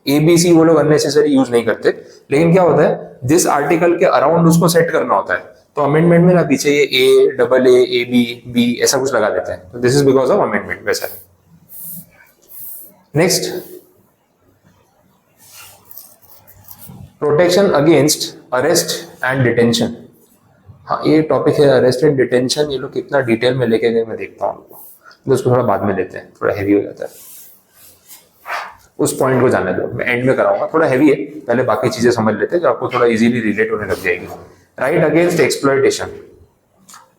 एबीसी वो लोग अननेसेसरी यूज नहीं करते, लेकिन क्या होता है जिस आर्टिकल के अराउंड उसको सेट करना होता है, तो अमेंडमेंट में ना पीछे ये A double A B B ऐसा कुछ लगा देते हैं। तो this is because of amendment वैसा। Next, protection against arrest and detention. हाँ ये टॉपिक है अरेस्ट एंड डिटेंशन, ये लोग कितना डिटेल में लेके गए मैं देखता हूँ, तो उसको थोड़ा बाद में लेते हैं, थोड़ा हैवी हो जाता है, उस पॉइंट को जाने दो, मैं एंड में कराऊंगा, थोड़ा हैवी है, पहले बाकी चीजें समझ लेते हैं जो आपको थोड़ा इजीली रिलेट होने लग जाएगी। राइट अगेंस्ट एक्सप्लॉयटेशन,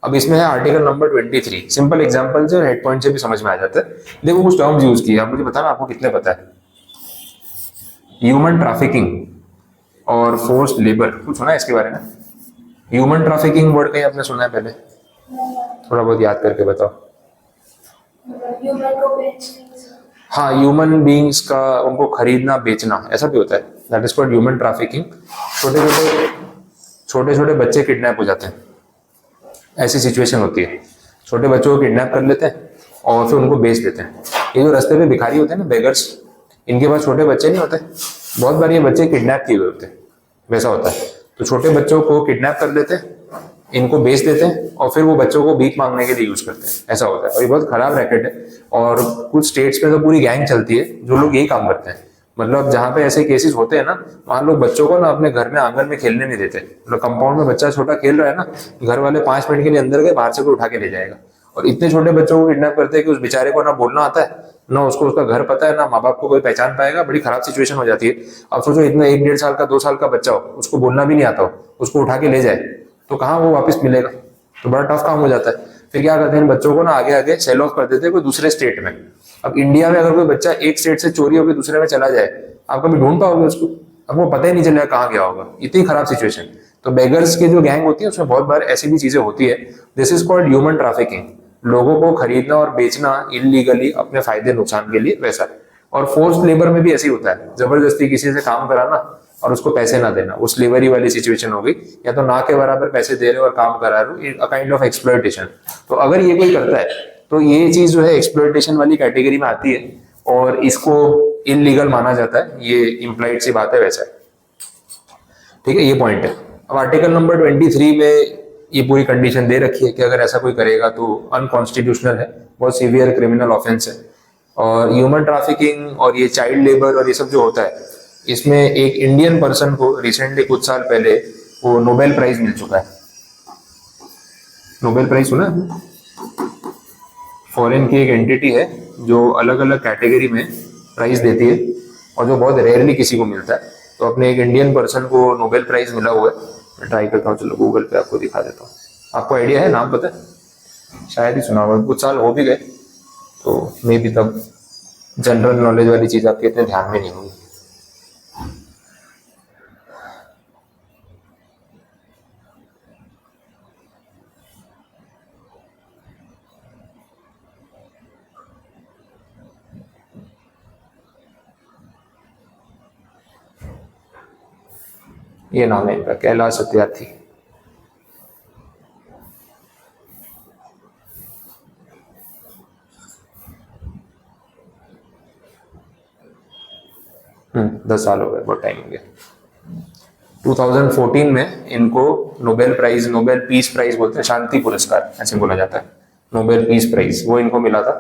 अब इसमें है आर्टिकल नंबर 23। सिंपल एग्जांपल से हेड पॉइंट से भी समझ में आ जाता है। देखो कुछ टर्म्स यूज किए, आप मुझे बताना आपको कितने पता है। ह्यूमन ट्रैफिकिंग और फोर्स्ड लेबर, कुछ सुना है इसके बारे में? ह्यूमन ट्रैफिकिंग वर्ड कहीं आपने सुना है पहले? थोड़ा बहुत याद करके बताओ। हाँ, ह्यूमन बीइंग्स का उनको खरीदना बेचना, ऐसा भी होता है, that is called human trafficking. छोटे छोटे बच्चे किडनैप हो जाते हैं, ऐसी सिचुएशन होती है, छोटे बच्चों को किडनैप कर लेते हैं और फिर उनको बेच देते हैं। ये जो रास्ते पे भिखारी होते हैं ना, बेगर्स, इनके पास छोटे बच्चे नहीं होते, बहुत बार ये बच्चे किडनैप किए हुए होते हैं, वैसा होता है। तो छोटे बच्चों को किडनैप कर लेते हैं, इनको बेच देते हैं और फिर वो बच्चों को भीख मांगने के लिए यूज करते हैं, ऐसा होता है। और ये बहुत खराब रैकेट है, और कुछ स्टेट्स में तो पूरी गैंग चलती है जो लोग यही काम करते हैं। मतलब जहाँ पे ऐसे केसेस होते हैं ना, वहाँ लोग बच्चों को ना अपने घर में आंगन में खेलने नहीं देते। मतलब कंपाउंड में बच्चा छोटा खेल रहा है ना, घर वाले 5 मिनट के लिए अंदर गए, बाहर से कोई उठा के ले जाएगा। और इतने छोटे बच्चों को किडनैप करते हैं कि उस बेचारे को ना बोलना आता है, ना उसको उसका घर पता है, ना माँ बाप को कोई पहचान पाएगा। बड़ी खराब सिचुएशन हो जाती है। अब सोचो इतना 1-1.5 साल का 2 साल का बच्चा हो, उसको बोलना भी नहीं आता हो, उसको उठा के ले जाए तो कहाँ वो वापस मिलेगा? तो बड़ा टफ काम हो जाता है। फिर क्या करते हैं, बच्चों को ना आगे आगे सेल ऑफ कर देते हैं कोई दूसरे स्टेट में। अब इंडिया में अगर कोई बच्चा एक स्टेट से चोरी होकर दूसरे में चला जाए, आप कभी ढूंढ पाओगे उसको? आपको पता ही नहीं चलेगा कहाँ गया होगा, इतनी खराब सिचुएशन। तो बेगर्स के जो गैंग होती है उसमें बहुत बार ऐसी भी चीजें होती है। This is called human trafficking, लोगों को खरीदना और बेचना इलीगली अपने फायदे नुकसान के लिए, वैसा। और फोर्स्ड लेबर में भी ऐसे ही होता है, जबरदस्ती किसी से काम कराना और उसको पैसे ना देना, वो स्लेवरी वाली सिचुएशन हो गई। या तो ना के बराबर पैसे दे रहे हो और काम करा रहे हो, काइंड ऑफ एक्सप्लॉयटेशन। तो अगर ये कोई करता है तो ये चीज जो है एक्सप्लॉयटेशन वाली कैटेगरी में आती है और इसको इलीगल माना जाता है, ये इम्प्लाइड सी बात है, वैसा है। ठीक है, ये पॉइंट है। अब आर्टिकल नंबर 23 में ये पूरी कंडीशन दे रखी है कि अगर ऐसा कोई करेगा तो अनकॉन्स्टिट्यूशनल है, बहुत सीवियर क्रिमिनल ऑफेंस है। और ह्यूमन ट्रैफिकिंग और ये चाइल्ड लेबर और ये सब जो होता है, इसमें एक इंडियन पर्सन को रिसेंटली कुछ साल पहले वो नोबेल प्राइज मिल चुका है। नोबेल प्राइज सुना है? फॉरेन की एक एंटिटी है जो अलग अलग कैटेगरी में प्राइज देती है और जो बहुत रेयरली किसी को मिलता है। तो अपने एक इंडियन पर्सन को नोबेल प्राइज मिला हुआ है। मैं ट्राई करता हूँ, चलो गूगल पे आपको दिखा देता हूँ। आपको आइडिया है, नाम पता है? शायद ही सुना होगा, कुछ साल हो भी गए तो मे बी तब जनरल नॉलेज वाली चीज आपके इतने ध्यान में नहीं होगी। ये नाम है इनका, कैलाश सत्यार्थी। हम्म, 10 साल हो गए, बहुत टाइम हो गया। 2014 में इनको Nobel prize, Nobel peace prize बोलते हैं, शांति पुरस्कार ऐसे बोला जाता है, नोबेल पीस प्राइज, वो इनको मिला था।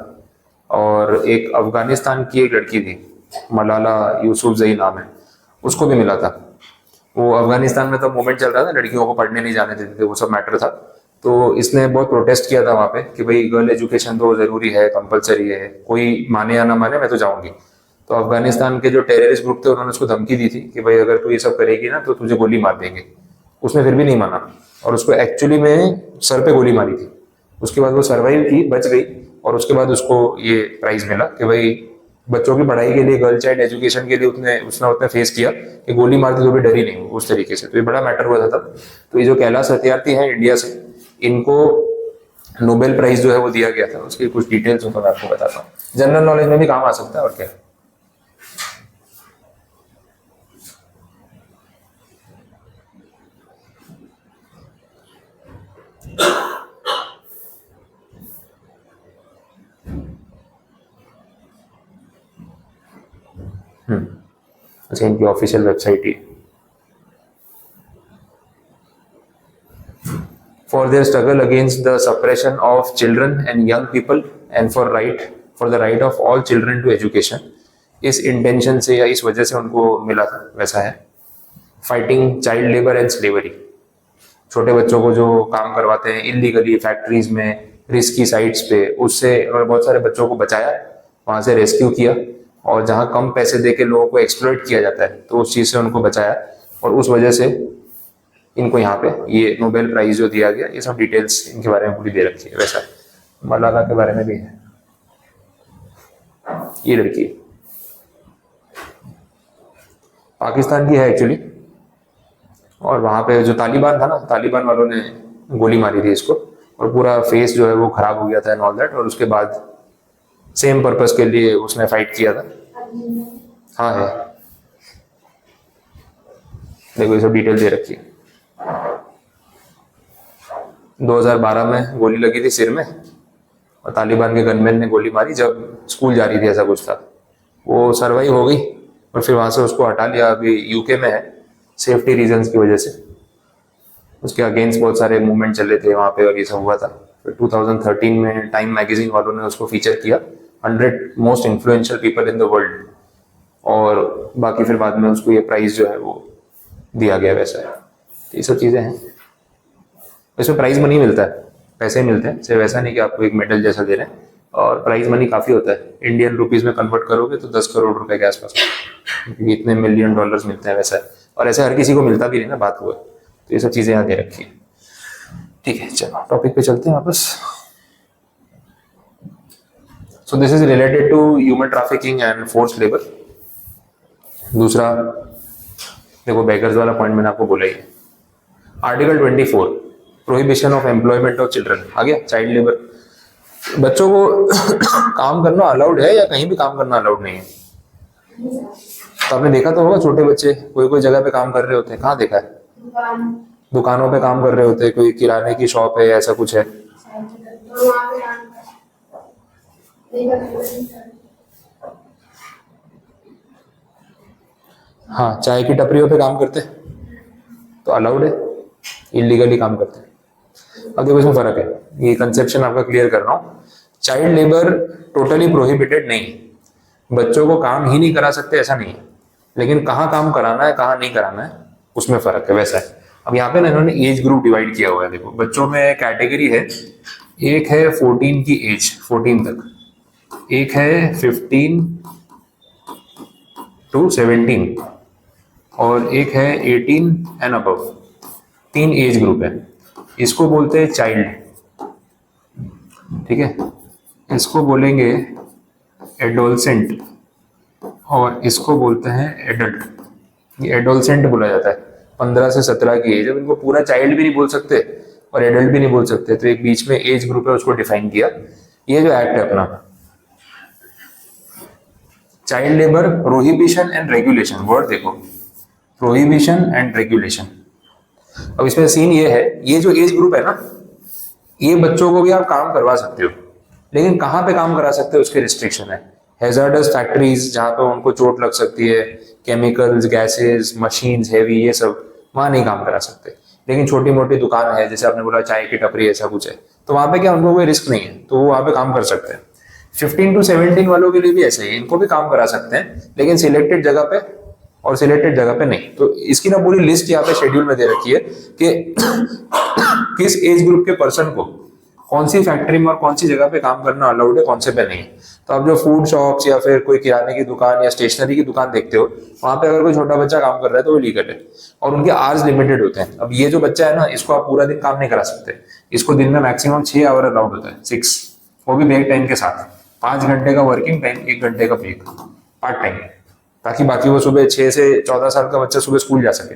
और एक अफगानिस्तान की एक लड़की थी, मलाला यूसुफजई नाम है, उसको भी मिला था। वो अफगानिस्तान में तब मूवमेंट चल रहा था, लड़कियों को पढ़ने नहीं जाने देते थे, वो सब मैटर था। तो इसने बहुत प्रोटेस्ट किया था वहाँ पे कि भाई गर्ल एजुकेशन तो जरूरी है, कंपलसरी है, कोई माने या ना माने मैं तो जाऊंगी। तो अफगानिस्तान के जो टेररिस्ट ग्रुप थे उन्होंने उसको धमकी दी थी कि भाई अगर तू ये सब करेगी ना तो तुझे गोली मार देंगे। उसने फिर भी नहीं माना और उसको एक्चुअली में सर पे गोली मारी थी। उसके बाद वो सर्वाइव की, बच गई, और उसके बाद उसको ये प्राइज मिला कि भाई बच्चों की पढ़ाई के लिए, गर्ल चाइल्ड एजुकेशन के लिए उसने उतने फेस किया कि गोली मारती तो भी डरी नहीं उस तरीके से। तो ये बड़ा मैटर हुआ था तब। तो ये जो कैलाश सत्यार्थी है इंडिया से, इनको नोबेल प्राइज जो है वो दिया गया था। उसकी कुछ डिटेल्स तो मैं आपको बताता हूँ, जनरल नॉलेज में भी काम आ सकता है और क्या। अच्छा, इनकी official website he, for their struggle against the suppression of children and young people and for the right of all children to education। इस इंटेंशन से या इस वजह से उनको मिला था, वैसा है। Fighting child labour and slavery, छोटे बच्चों को जो काम करवाते हैं इलीगली फैक्ट्रीज में, रिस्की साइट्स पे, उससे उन्होंने बहुत सारे बच्चों को बचाया, वहां से रेस्क्यू किया। और जहां कम पैसे दे के लोगों को एक्सप्लॉइट किया जाता है तो उस चीज से उनको बचाया, और उस वजह से इनको यहाँ पे ये नोबेल प्राइज जो दिया गया। ये सब डिटेल्स इनके बारे में पूरी दे रखी है। वैसा मलाला के बारे में भी है। ये लड़की पाकिस्तान की है एक्चुअली, और वहां पे जो तालिबान था ना, तालिबान वालों ने गोली मारी थी इसको, और पूरा फेस जो है वो खराब हो गया था एंड ऑल दैट। और उसके बाद सेम पर्पस के लिए उसने फाइट किया था। हाँ है, देखो ये सब डिटेल दे रखी है। 2012 में गोली लगी थी सिर में, और तालिबान के गनमैन ने गोली मारी जब स्कूल जा रही थी, ऐसा कुछ था। वो सर्वाइव हो गई और फिर वहां से उसको हटा लिया, अभी यूके में है सेफ्टी रीजंस की वजह से। उसके अगेंस्ट बहुत सारे मूवमेंट चल रहे थे वहां पे और ये सब हुआ था। फिर 2013 में टाइम मैगजीन वालों ने उसको फीचर किया 100 most influential people in the world, और बाकी फिर बाद में उसको ये प्राइज जो है वो दिया गया। वैसा है, ये सब चीजें हैं। इसमें प्राइज मनी मिलता है, पैसे मिलते हैं, सिर्फ ऐसा नहीं कि आपको एक मेडल जैसा दे रहे हैं। और प्राइज मनी काफी होता है, इंडियन रुपीज में कन्वर्ट करोगे तो 10 करोड़ रुपए के आसपास, क्योंकि इतने मिलियन डॉलर्स मिलते हैं। वैसा है, और ऐसे हर किसी को मिलता भी नहीं ना, बात हुआ। तो ये सब चीजें यहाँ दे रखी है। ठीक है, चलो टॉपिक पे चलते हैं वापस। So this is related to human trafficking and force labour. दूसरा देखो, बेगर्स वाला पॉइंट मैंने आपको बोला ही है। Article 24 prohibition of employment of children आ गया। चाइल्ड लेबर, बच्चों को काम करना अलाउड है या कहीं भी काम करना अलाउड नहीं है? तो आपने देखा तो होगा, छोटे बच्चे कोई कोई जगह पे काम कर रहे होते हैं। कहाँ देखा है? दुकानों पे काम कर रहे होते हैं, कोई किराने की शॉप है, ऐसा कुछ है। हाँ, चाय की टपरियों पे काम करते हैं तो अलाउड है, इलीगली काम करते हैं। अब देखो इसमें फर्क है, ये कंसेप्शन आपका क्लियर कर रहा हूँ। चाइल्ड लेबर टोटली प्रोहिबिटेड नहीं है, बच्चों को काम ही नहीं करा सकते ऐसा नहीं है, लेकिन कहाँ काम कराना है कहाँ नहीं कराना है उसमें फर्क है, वैसा है। अब यहाँ पे ना इन्होंने एज ग्रुप डिवाइड किया हुआ है, देखो बच्चों में कैटेगरी है, एक है 14 की एज, 14 तक, एक है 15 टू 17 और एक है 18 एंड अबव। तीन एज ग्रुप है, इसको बोलते हैं चाइल्ड, ठीक है, इसको बोलेंगे एडोलसेंट और इसको बोलते हैं एडल्ट। ये एडोलसेंट बोला जाता है 15 से 17 की एज। अब इनको पूरा चाइल्ड भी नहीं बोल सकते और एडल्ट भी नहीं बोल सकते, तो एक बीच में एज ग्रुप है उसको डिफाइन किया। ये जो एक्ट है अपना child labour prohibition and regulation, word देखो प्रोहिबिशन एंड रेगुलेशन। अब इसमें सीन ये है, ये जो एज ग्रुप है ना, ये बच्चों को भी आप काम करवा सकते हो, लेकिन कहाँ पे काम करा सकते हो उसके रिस्ट्रिक्शन है। हैजार्डस फैक्ट्रीज जहाँ पे उनको चोट लग सकती है, केमिकल्स, गैसेस, मशीन्स हैवी, ये सब वहाँ नहीं काम करा सकते। लेकिन छोटी मोटी दुकान है, जैसे आपने बोला चाय की टपरी ऐसा कुछ है, तो वहाँ पे क्या उनको कोई रिस्क नहीं है, तो वो वहाँ पे काम कर सकते हैं। 15 टू 17 वालों के लिए भी ऐसा ही, इनको भी काम करा सकते हैं लेकिन सिलेक्टेड जगह पे और सिलेक्टेड जगह पे नहीं। तो इसकी ना पूरी लिस्ट यहाँ पे शेड्यूल में दे रखी है कि किस एज ग्रुप के पर्सन को कौन सी फैक्ट्री में और कौन सी जगह पे काम करना अलाउड है, कौन से पे नहीं है। तो आप जो फूड शॉप्स या फिर कोई किराने की दुकान या स्टेशनरी की दुकान देखते हो, वहां पे अगर कोई छोटा बच्चा काम कर रहा है तो वो लीगल है और उनके आवर्स लिमिटेड होते हैं। अब ये जो बच्चा है ना, इसको आप पूरा दिन काम नहीं करा सकते, इसको दिन में मैक्सिमम 6 आवर अलाउड होता है, 6, वो भी ब्रेक टाइम के साथ। 5 घंटे का वर्किंग टाइम, 1 घंटे का ब्रेक, पार्ट टाइम, ताकि बाकी वो सुबह 6 से 14 साल का बच्चा सुबह स्कूल जा सके।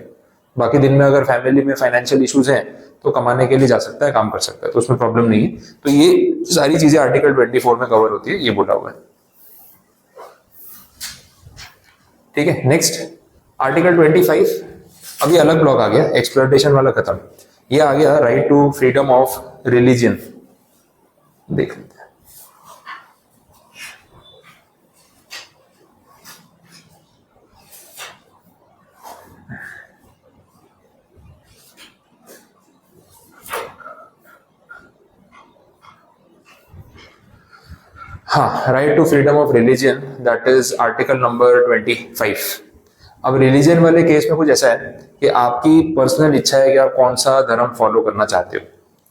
बाकी दिन में अगर फैमिली में फाइनेंशियल इश्यूज हैं तो कमाने के लिए जा सकता है, काम कर सकता है, तो उसमें प्रॉब्लम नहीं है। तो ये सारी चीजें आर्टिकल 24 में कवर होती है, ये बोला हुआ है, ठीक है। नेक्स्ट आर्टिकल 25, अभी अलग ब्लॉक आ गया, एक्सप्लॉयटेशन वाला खत्म, ये आ गया right to freedom of religion. देख लेते हैं। हाँ, right to freedom of religion, that is article number 25। अब रिलीजन वाले केस में कुछ ऐसा है कि आपकी पर्सनल इच्छा है कि आप कौन सा धर्म फॉलो करना चाहते हो,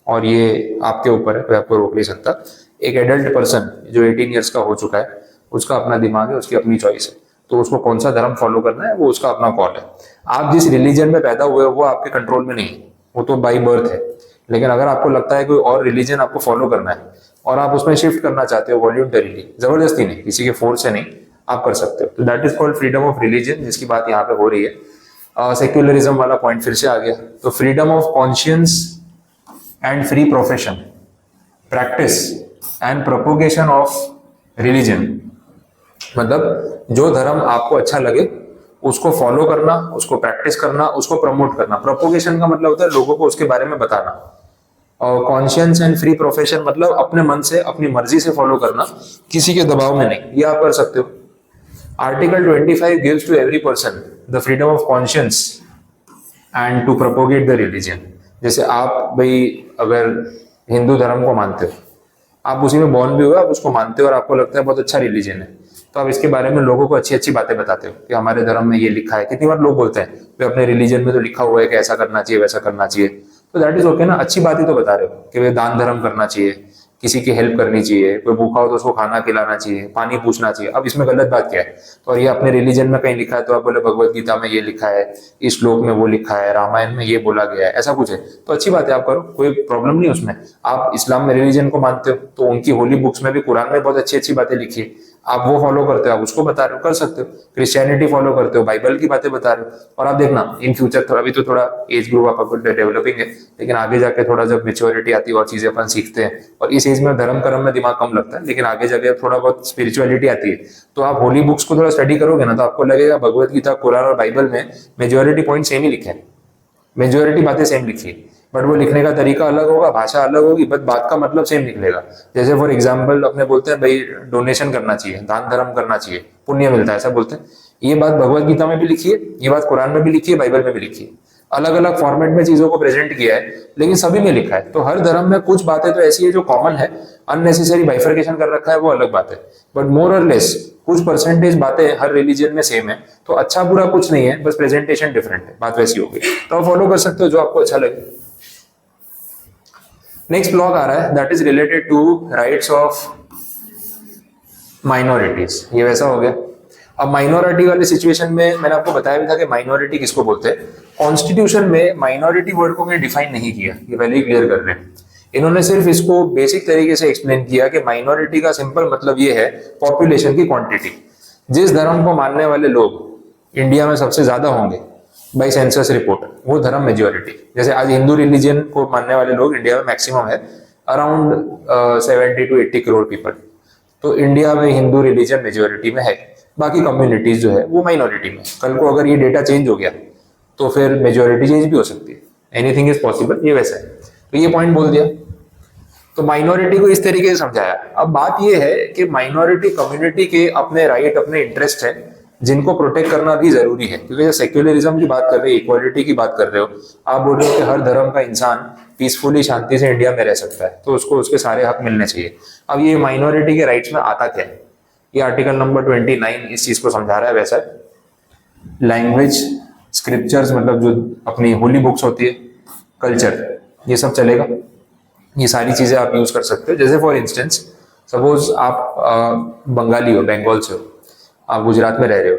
और ये आपके ऊपर है, कोई आपको रोक नहीं सकता। एक एडल्ट पर्सन जो 18 ईयर्स का हो चुका है, उसका अपना दिमाग है, उसकी अपनी चॉइस है, तो उसको कौन सा धर्म फॉलो करना है वो उसका अपना कॉल है। आप जिस रिलीजन में पैदा हुए वो आपके कंट्रोल में नहीं है, वो तो बाई बर्थ है। लेकिन अगर आपको लगता है कोई और रिलीजन आपको फॉलो करना है और आप उसमें शिफ्ट करना चाहते हो वॉल्यूंटरीली, जबरदस्ती नहीं, किसी के फोर्स से नहीं, आप कर सकते हो, तो that is called freedom of religion, जिसकी बात यहाँ पे हो रही है। सेक्युलरिज्म वाला पॉइंट फिर से आ गया, तो freedom of conscience and free profession, practice and propagation of religion, मतलब जो धर्म आपको अच्छा लगे उसको फॉलो करना, उसको प्रैक्टिस करना, उसको प्रमोट करना। प्रोपोगेशन का मतलब होता है लोगों को उसके बारे में बताना, और कॉन्शियंस एंड फ्री प्रोफेशन मतलब अपने मन से अपनी मर्जी से फॉलो करना, किसी के दबाव में नहीं, ये आप कर सकते हो। Article 25 gives to every person the freedom of conscience and to propagate the religion. जैसे आप भाई अगर हिंदू धर्म को मानते हो, आप उसी में बॉर्न भी हुए, आप उसको मानते हो और आपको लगता है बहुत अच्छा रिलीजन है, तो आप इसके बारे में लोगों को अच्छी अच्छी बातें बताते हो कि हमारे धर्म में ये लिखा है। कितनी बार लोग बोलते हैं कि अपने रिलीजन में तो लिखा हुआ है कि ऐसा करना चाहिए, वैसा करना चाहिए, तो दैट इज ओके ना, अच्छी बात ही तो बता रहे हो कि भाई दान धर्म करना चाहिए, किसी की हेल्प करनी चाहिए, कोई भूखा हो तो उसको खाना खिलाना चाहिए, पानी पूछना चाहिए। अब इसमें गलत बात क्या है? तो और ये अपने रिलीजन में कहीं लिखा है तो आप बोले भगवत गीता में ये लिखा है, इस श्लोक में वो लिखा है, रामायण में ये बोला गया है, ऐसा कुछ है तो अच्छी बात है, आप करो, कोई प्रॉब्लम नहीं उसमें। आप इस्लाम में रिलीजन को मानते हो तो उनकी होली बुक्स में भी, कुरान में बहुत अच्छी अच्छी बातें लिखी है, आप वो फॉलो करते हो, आप उसको बता रहे हो, कर सकते हो। क्रिश्चियनिटी फॉलो करते हो, बाइबल की बातें बता रहे हो। और आप देखना इन फ्यूचर, थोड़ा अभी तो थोड़ा एज ग्रुप आपका डेवलपिंग है, लेकिन आगे जाके थोड़ा जब मेच्योरिटी आती है और चीजें अपन सीखते हैं, और इस एज में धर्म कर्म में दिमाग कम लगता है, लेकिन आगे जाके थोड़ा बहुत स्पिरिचुअलिटी आती है, तो आप होली बुक्स को थोड़ा स्टडी करोगे ना, तो आपको लगेगा भगवत गीता, कुरान और बाइबल में मेजोरिटी पॉइंट सेम ही लिखे हैं, मेजोरिटी बातें सेम लिखी है, बट वो लिखने का तरीका अलग होगा, भाषा अलग होगी, बट बात का मतलब सेम निकलेगा। जैसे फॉर एग्जांपल अपने बोलते हैं भाई डोनेशन करना चाहिए, दान धर्म करना चाहिए, पुण्य मिलता है, ऐसा बोलते हैं। ये बात भगवत गीता में भी लिखी है, ये बात कुरान में भी लिखी है, बाइबल में भी लिखी है, अलग अलग फॉर्मेट में चीजों को प्रेजेंट किया है, लेकिन सभी में लिखा है। तो हर धर्म में कुछ बातें तो ऐसी है जो कॉमन है, अननेसेसरी बाइफर्केशन कर रखा है वो अलग बात है, बट मोर और लेस कुछ परसेंटेज बातें हर रिलीजन में सेम है। तो अच्छा बुरा कुछ नहीं है, बस प्रेजेंटेशन डिफरेंट है, बात वैसी होगी। तो आप फॉलो कर सकते हो जो आपको अच्छा लगे। नेक्स्ट ब्लॉग आ रहा है, that is related to rights of minorities. ये वैसा हो गया। अब माइनॉरिटी वाले सिचुएशन में मैंने आपको बताया भी था कि माइनॉरिटी किसको बोलते हैं। कॉन्स्टिट्यूशन में माइनॉरिटी वर्ड को कहीं डिफाइन नहीं किया, ये पहले ही क्लियर कर रहे हैं। इन्होंने सिर्फ इसको बेसिक तरीके से एक्सप्लेन किया कि माइनॉरिटी का सिंपल मतलब ये है पॉपुलेशन की क्वांटिटी। जिस धर्म को मानने वाले लोग इंडिया में सबसे ज्यादा होंगे बाई सेंसस रिपोर्ट, वो धर्म मेजोरिटी। जैसे आज हिंदू रिलीजन को मानने वाले लोग इंडिया में मैक्सिमम है अराउंड 70 to 80 करोड़ पीपल। तो इंडिया में हिंदू रिलीजन मेजोरिटी में है, बाकी कम्युनिटीज जो है वो माइनॉरिटी में। कल को अगर ये डेटा चेंज हो गया तो फिर मेजोरिटी चेंज भी हो सकती है, एनीथिंग इज पॉसिबल, ये वैसा है। तो ये पॉइंट बोल दिया। तो माइनॉरिटी को इस तरीके से समझाया। अब बात ये है कि माइनॉरिटी कम्युनिटी के अपने राइट, अपने इंटरेस्ट है, जिनको प्रोटेक्ट करना भी जरूरी है। क्योंकि जब सेक्युलरिज्म की बात कर रहे हो, इक्वालिटी की बात कर रहे हो, आप बोल रहे हो कि हर धर्म का इंसान पीसफुली शांति से इंडिया में रह सकता है, तो उसको उसके सारे हक मिलने चाहिए। अब ये माइनॉरिटी के राइट्स में आता क्या है, ये आर्टिकल नंबर 29 इस चीज को समझा रहा है। वैसा लैंग्वेज, स्क्रिप्चर्स मतलब जो अपनी होली बुक्स होती है, कल्चर, ये सब चलेगा। ये सारी चीजें आप यूज कर सकते हो। जैसे फॉर इंस्टेंस सपोज आप बंगाली हो, बंगाल से हो, आप गुजरात में रह रहे हो,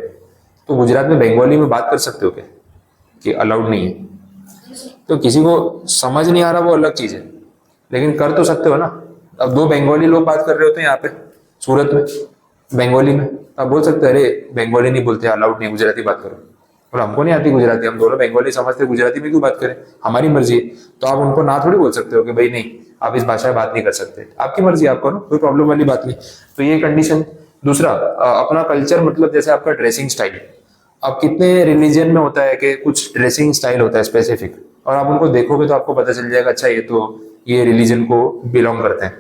तो गुजरात में बंगाली में बात कर सकते हो क्या, कि अलाउड नहीं है? तो किसी को समझ नहीं आ रहा वो अलग चीज है, लेकिन कर तो सकते हो ना। अब दो बंगाली लोग बात कर रहे होते हैं यहाँ पे सूरत में बंगाली में, आप बोल सकते हैं अरे बंगाली नहीं बोलते, अलाउड नहीं, गुजराती बात करो। और हमको नहीं आती गुजराती, हम दोनों बंगाली समझते, गुजराती में क्यों बात करें, हमारी मर्जी है। तो आप उनको ना थोड़ी बोल सकते हो कि भाई नहीं आप इस भाषा में बात नहीं कर सकते, आपकी मर्जी, आप करो, कोई प्रॉब्लम वाली बात नहीं। तो ये कंडीशन। दूसरा, अपना कल्चर मतलब जैसे आपका ड्रेसिंग स्टाइल। अब कितने रिलीजन में होता है कि कुछ ड्रेसिंग स्टाइल होता है स्पेसिफिक, और आप उनको देखोगे तो आपको पता चल जाएगा अच्छा ये रिलीजन को बिलोंग करते हैं।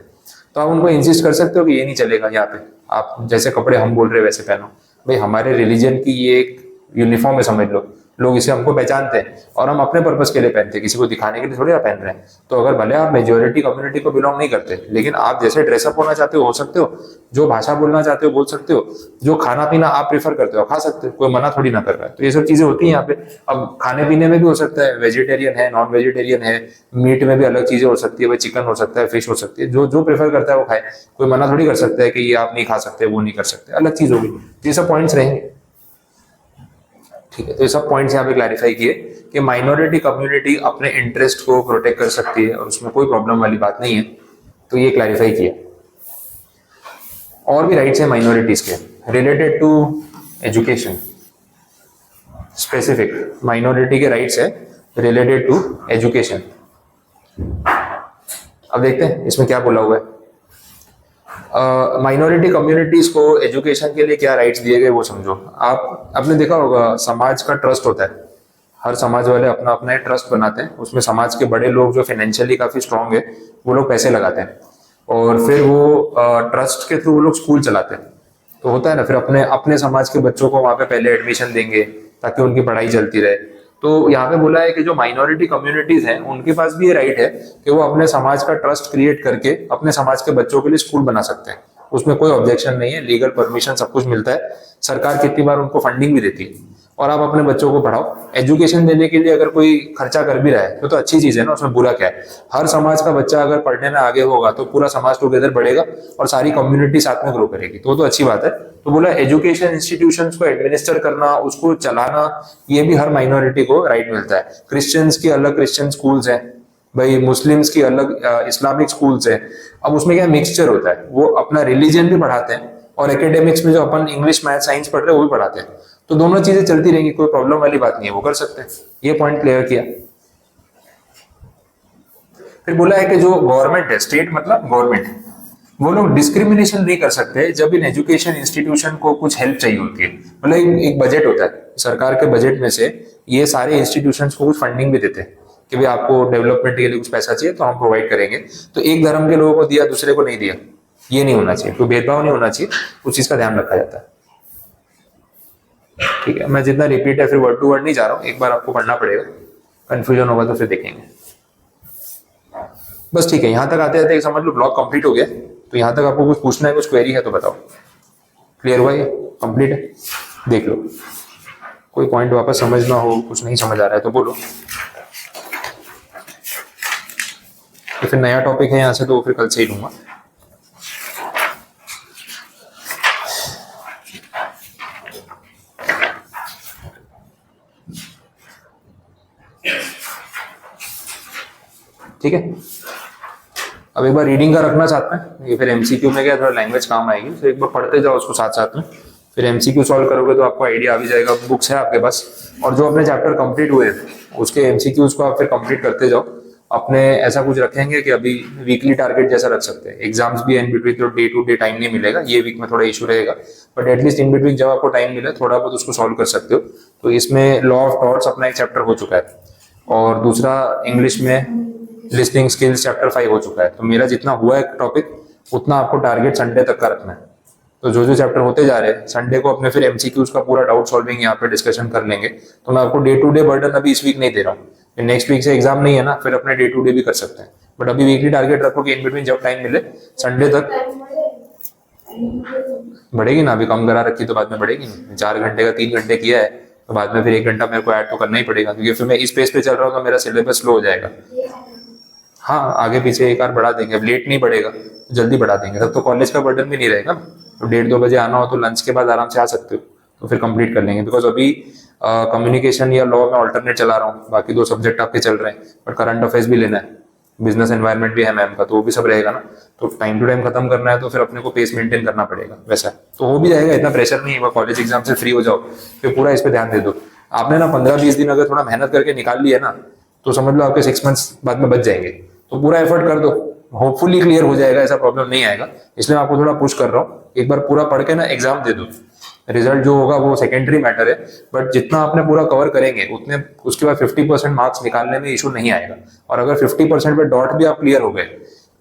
तो आप उनको इंसिस्ट कर सकते हो कि ये नहीं चलेगा यहाँ पे, आप जैसे कपड़े हम बोल रहे हैं वैसे पहनो। भाई हमारे रिलीजन की ये एक यूनिफॉर्म है, समझ लो, लोग इसे हमको पहचानते हैं और हम अपने पर्पस के लिए पहनते हैं, किसी को दिखाने के लिए थोड़ी आप पहन रहे हैं। तो अगर भले आप मेजोरिटी कम्युनिटी को बिलोंग नहीं करते, लेकिन आप जैसे ड्रेसअप होना चाहते हो सकते हो, जो भाषा बोलना चाहते हो बोल सकते हो, जो खाना पीना आप प्रेफर करते हो खा सकते हो, कोई मना थोड़ी ना कर रहा है। तो ये सब चीजें होती हैं यहाँ पे। अब खाने पीने में भी हो सकता है, वेजिटेरियन है, नॉन वेजिटेरियन है, मीट में भी अलग चीजें हो सकती है, भाई चिकन हो सकता है, फिश हो सकती है, जो जो प्रेफर करता है वो खाए, कोई मना थोड़ी कर सकता है कि ये आप नहीं खा सकते, वो नहीं कर सकते, अलग चीज होगी। ये सब पॉइंट्स रहेंगे, ठीक है। तो ये सब पॉइंट्स यहाँ पे क्लैरिफाई किए कि माइनॉरिटी कम्युनिटी अपने इंटरेस्ट को प्रोटेक्ट कर सकती है और उसमें कोई प्रॉब्लम वाली बात नहीं है। तो ये क्लैरिफाई किया। और भी राइट्स है माइनॉरिटीज के related to education. Specific minority के राइट्स है रिलेटेड टू एजुकेशन। अब देखते हैं इसमें क्या बोला हुआ है। माइनॉरिटी कम्युनिटीज को एजुकेशन के लिए क्या राइट्स दिए गए वो समझो। आपने देखा होगा समाज का ट्रस्ट होता है, हर समाज वाले अपना अपना ट्रस्ट बनाते हैं, उसमें समाज के बड़े लोग जो फाइनेंशियली काफी स्ट्रांग है वो लोग पैसे लगाते हैं और फिर वो ट्रस्ट के थ्रू वो लोग स्कूल चलाते हैं। तो होता है ना, फिर अपने अपने समाज के बच्चों को वहां पे पहले एडमिशन देंगे ताकि उनकी पढ़ाई चलती रहे। तो यहाँ पे बोला है कि जो माइनॉरिटी कम्युनिटीज हैं उनके पास भी ये राइट है कि वो अपने समाज का ट्रस्ट क्रिएट करके अपने समाज के बच्चों के लिए स्कूल बना सकते हैं। उसमें कोई ऑब्जेक्शन नहीं है, लीगल परमिशन सब कुछ मिलता है, सरकार कितनी बार उनको फंडिंग भी देती है और आप अपने बच्चों को पढ़ाओ। एजुकेशन देने के लिए अगर कोई खर्चा कर भी रहा है तो अच्छी चीज है ना, उसमें बुरा क्या है। हर समाज का बच्चा अगर पढ़ने में आगे होगा तो पूरा समाज टुगेदर बढ़ेगा और सारी कम्युनिटी साथ में ग्रो करेगी, तो अच्छी बात है। तो बोला एजुकेशन इंस्टीट्यूशंस को एडमिनिस्टर करना, उसको चलाना, ये भी हर माइनॉरिटी को राइट मिलता है। क्रिश्चियंस की अलग क्रिश्चियन स्कूल्स हैं भाई, मुस्लिम्स की अलग इस्लामिक स्कूल्स हैं। अब उसमें क्या मिक्सचर होता है, वो अपना रिलीजन भी पढ़ाते हैं और एकेडमिक्स में जो अपन इंग्लिश मैथ साइंस पढ़ रहे हैं वो भी पढ़ाते हैं। तो दोनों चीजें चलती रहेंगी, कोई प्रॉब्लम वाली बात नहीं है, वो कर सकते हैं। ये पॉइंट क्लियर किया। फिर बोला है कि जो गवर्नमेंट है, स्टेट मतलब गवर्नमेंट, वो लोग डिस्क्रिमिनेशन नहीं कर सकते जब इन एजुकेशन इंस्टीट्यूशन को कुछ हेल्प चाहिए होती है। मतलब एक बजट होता है, सरकार के बजट में से ये सारे इंस्टीट्यूशंस को कुछ फंडिंग भी देते हैं कि भाई आपको डेवलपमेंट के लिए कुछ पैसा चाहिए तो हम प्रोवाइड करेंगे। तो एक धर्म के लोगों को दिया, दूसरे को नहीं दिया, ये नहीं होना चाहिए, कोई भेदभाव नहीं होना चाहिए, उस चीज का ध्यान रखा जाता है। ठीक है, मैं जितना रिपीट है फिर वर्ड टू वर्ड नहीं जा रहा हूँ, एक बार आपको पढ़ना पड़ेगा। कंफ्यूजन होगा तो फिर देखेंगे। बस ठीक है, यहाँ तक आते आते समझ लो ब्लॉक कंप्लीट हो गया। तो यहाँ तक आपको कुछ पूछना है, कुछ क्वेरी है तो बताओ। क्लियर हुआ, ये कंप्लीट है, देख लो। कोई पॉइंट वापस समझ ना हो, कुछ नहीं समझ आ रहा है तो बोलो। तो फिर नया टॉपिक है यहाँ से, तो फिर कल से ही लूंगा। ठीक है, अब एक बार रीडिंग का रखना साथ में, ये फिर एमसीक्यू में क्या थोड़ा लैंग्वेज काम आएगी, फिर एक बार पढ़ते जाओ उसको साथ साथ में, फिर एमसीक्यू सॉल्व करोगे तो आपको आइडिया आ भी जाएगा। बुक्स है आपके पास, और जो अपने चैप्टर कंप्लीट हुए उसके एमसीक्यूज को आप फिर कंप्लीट करते जाओ। अपने ऐसा कुछ रखेंगे कि अभी वीकली टारगेट जैसा रख सकते हैं, एग्जाम्स भी इन बिटवीन तो डे टू डे टाइम नहीं मिलेगा, ये वीक में थोड़ा इशू रहेगा, बट एटलीस्ट इन बिटवीन जब आपको टाइम मिले थोड़ा बहुत उसको सॉल्व कर सकते हो। तो इसमें लॉ ऑफ थॉट्स अपना एक चैप्टर हो चुका है, और दूसरा इंग्लिश में लिसनिंग स्किल्स चैप्टर 5 हो चुका है। तो मेरा जितना हुआ है टॉपिक उतना आपको टारगेट संडे तक का रखना है। तो जो जो चैप्टर होते जा रहे हैं संडे को अपने फिर एमसीक्यूज का पूरा डाउट सॉल्विंग यहाँ पे डिस्कशन कर लेंगे। तो मैं आपको डे टू डे बर्डन अभी इस वीक नहीं दे रहा हूँ, नेक्स्ट वीक से एग्जाम नहीं है ना, फिर अपने डे टू डे भी कर सकते हैं, बट अभी वीकली टारगेट रखो कि इन बिटवीन जब टाइम मिले संडे तक। बढ़ेगी ना, अभी कम करा रखी तो बाद में बढ़ेगी नहीं। 4 घंटे का 3 घंटे किया है तो बाद में फिर 1 घंटा मेरे को ऐड तो करना ही पड़ेगा, क्योंकि फिर मैं इस पेज पे चल रहा हूँ तो मेरा सिलेबस स्लो हो जाएगा। हाँ, आगे पीछे एक बार बढ़ा देंगे, अब लेट नहीं बढ़ेगा तो जल्दी बढ़ा देंगे, तब तो कॉलेज का बर्डन भी नहीं रहेगा। तो 1:30-2 बजे आना हो तो लंच के बाद आराम से आ सकते हो, तो फिर कंप्लीट कर लेंगे। बिकॉज अभी कम्युनिकेशन या लॉ में ऑल्टरनेट चला रहा हूँ, बाकी 2 सब्जेक्ट आपके चल रहे हैं, बट करंट अफेयर्स भी लेना है, बिजनेस एनवायरनमेंट भी है मैम का, तो वो भी सब रहेगा ना। तो टाइम टू टाइम खत्म करना है तो फिर अपने को पेस मेंटेन करना पड़ेगा, वैसा तो हो भी जाएगा, इतना प्रेशर नहीं है। कॉलेज एग्जाम से फ्री हो जाओ फिर पूरा इस पे ध्यान दे दो। आपने ना 15-20 दिन अगर थोड़ा मेहनत करके निकाल लिया ना, तो समझ लो आपके 6 मंथ्स बाद में बच जाएंगे। तो पूरा एफर्ट कर दो, होपफुली क्लियर हो जाएगा, ऐसा प्रॉब्लम नहीं आएगा। इसलिए मैं आपको थोड़ा पुश कर रहा हूँ, एक बार पूरा पढ़ के ना एग्जाम दे दो। रिजल्ट जो होगा वो सेकेंडरी मैटर है, बट जितना आपने पूरा कवर करेंगे उतने उसके बाद 50% मार्क्स निकालने में इशू नहीं आएगा। और अगर 50% पे डॉट भी आप क्लियर हो गए,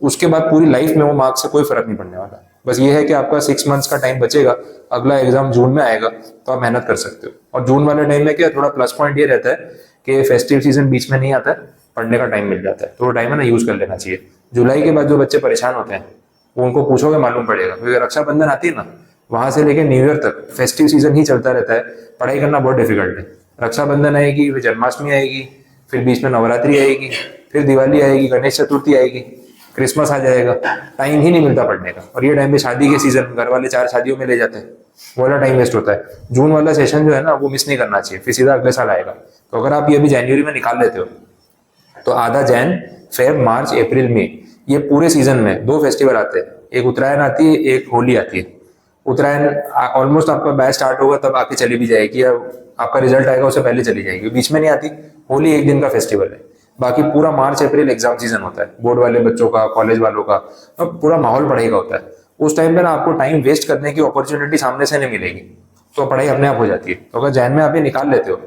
उसके बाद पूरी लाइफ में वो मार्क्स से कोई फर्क नहीं पड़ने वाला। बस ये है कि आपका 6 मंथ्स का टाइम बचेगा, अगला एग्जाम जून में आएगा तो आप मेहनत कर सकते हो। और जून वाले टाइम में क्या थोड़ा प्लस पॉइंट ये रहता है कि फेस्टिव सीजन बीच में नहीं आता है, पढ़ने का टाइम मिल जाता है, तो वो टाइम है ना यूज कर लेना चाहिए। जुलाई के बाद जो बच्चे परेशान होते हैं वो उनको पूछोगे मालूम पड़ेगा, क्योंकि रक्षाबंधन आती है ना, वहां से लेकर न्यू ईयर तक फेस्टिव सीजन ही चलता रहता है, पढ़ाई करना बहुत डिफिकल्ट है। रक्षाबंधन आएगी, फिर जन्माष्टमी आएगी, फिर बीच में नवरात्रि आएगी, फिर दिवाली आएगी, गणेश चतुर्थी आएगी, क्रिसमस आ जाएगा, टाइम ही नहीं मिलता पढ़ने का। और ये टाइम पे शादी के सीजन, घर वाले 4 शादियों में ले जाते हैं, वो वाला टाइम वेस्ट होता है। जून वाला सेशन जो है ना वो मिस नहीं करना चाहिए, फिर सीधा अगले साल आएगा। तो अगर आप ये अभी जनवरी में निकाल लेते हो तो आधा जैन, फेब, मार्च, अप्रैल, मई, ये पूरे सीजन में 2 फेस्टिवल आते हैं, एक उत्तरायण आती है, एक होली आती है। उत्तरायण ऑलमोस्ट आपका बैच स्टार्ट होगा तब आके चली भी जाएगी, या आपका रिजल्ट आएगा उससे पहले चली जाएगी, बीच में नहीं आती। होली 1 दिन का फेस्टिवल है, बाकी पूरा मार्च अप्रैल एग्जाम सीजन होता है, बोर्ड वाले बच्चों का, कॉलेज वालों का, अब पूरा माहौल पढ़ाई का होता है। उस टाइम पे ना आपको टाइम वेस्ट करने की अपॉर्चुनिटी सामने से नहीं मिलेगी, तो पढ़ाई अपने आप हो जाती है। तो अगर जैन में आप ये निकाल लेते हो,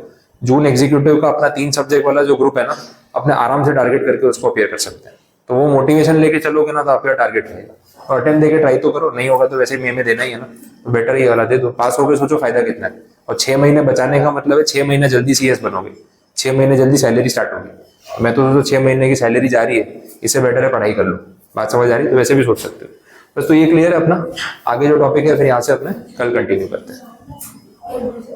जून एग्जीक्यूटिव का अपना 3 सब्जेक्ट वाला जो ग्रुप है ना, अपने आराम से टारगेट करके उसको अपेयर कर सकते हैं। तो वो मोटिवेशन लेके चलोगे ना तो आपका टारगेट रहेगा। और अटेम्प्ट देके ट्राई तो करो, नहीं होगा तो वैसे भी में देना ही है ना, तो बेटर ये वाला दे दो। पास हो गए सोचो फायदा कितना है। और 6 महीने बचाने का मतलब है 6 महीने जल्दी सीएस बनोगे, 6 महीने जल्दी सैलरी स्टार्ट होगी। मैं तो 6 महीने की सैलरी जा रही है, इससे बेटर है पढ़ाई कर लो। बात समझ आ रही है? तो वैसे भी सोच सकते हो। बस तो ये क्लियर है अपना। आगे जो टॉपिक है फिर यहाँ से अपने कल कंटिन्यू करते हैं।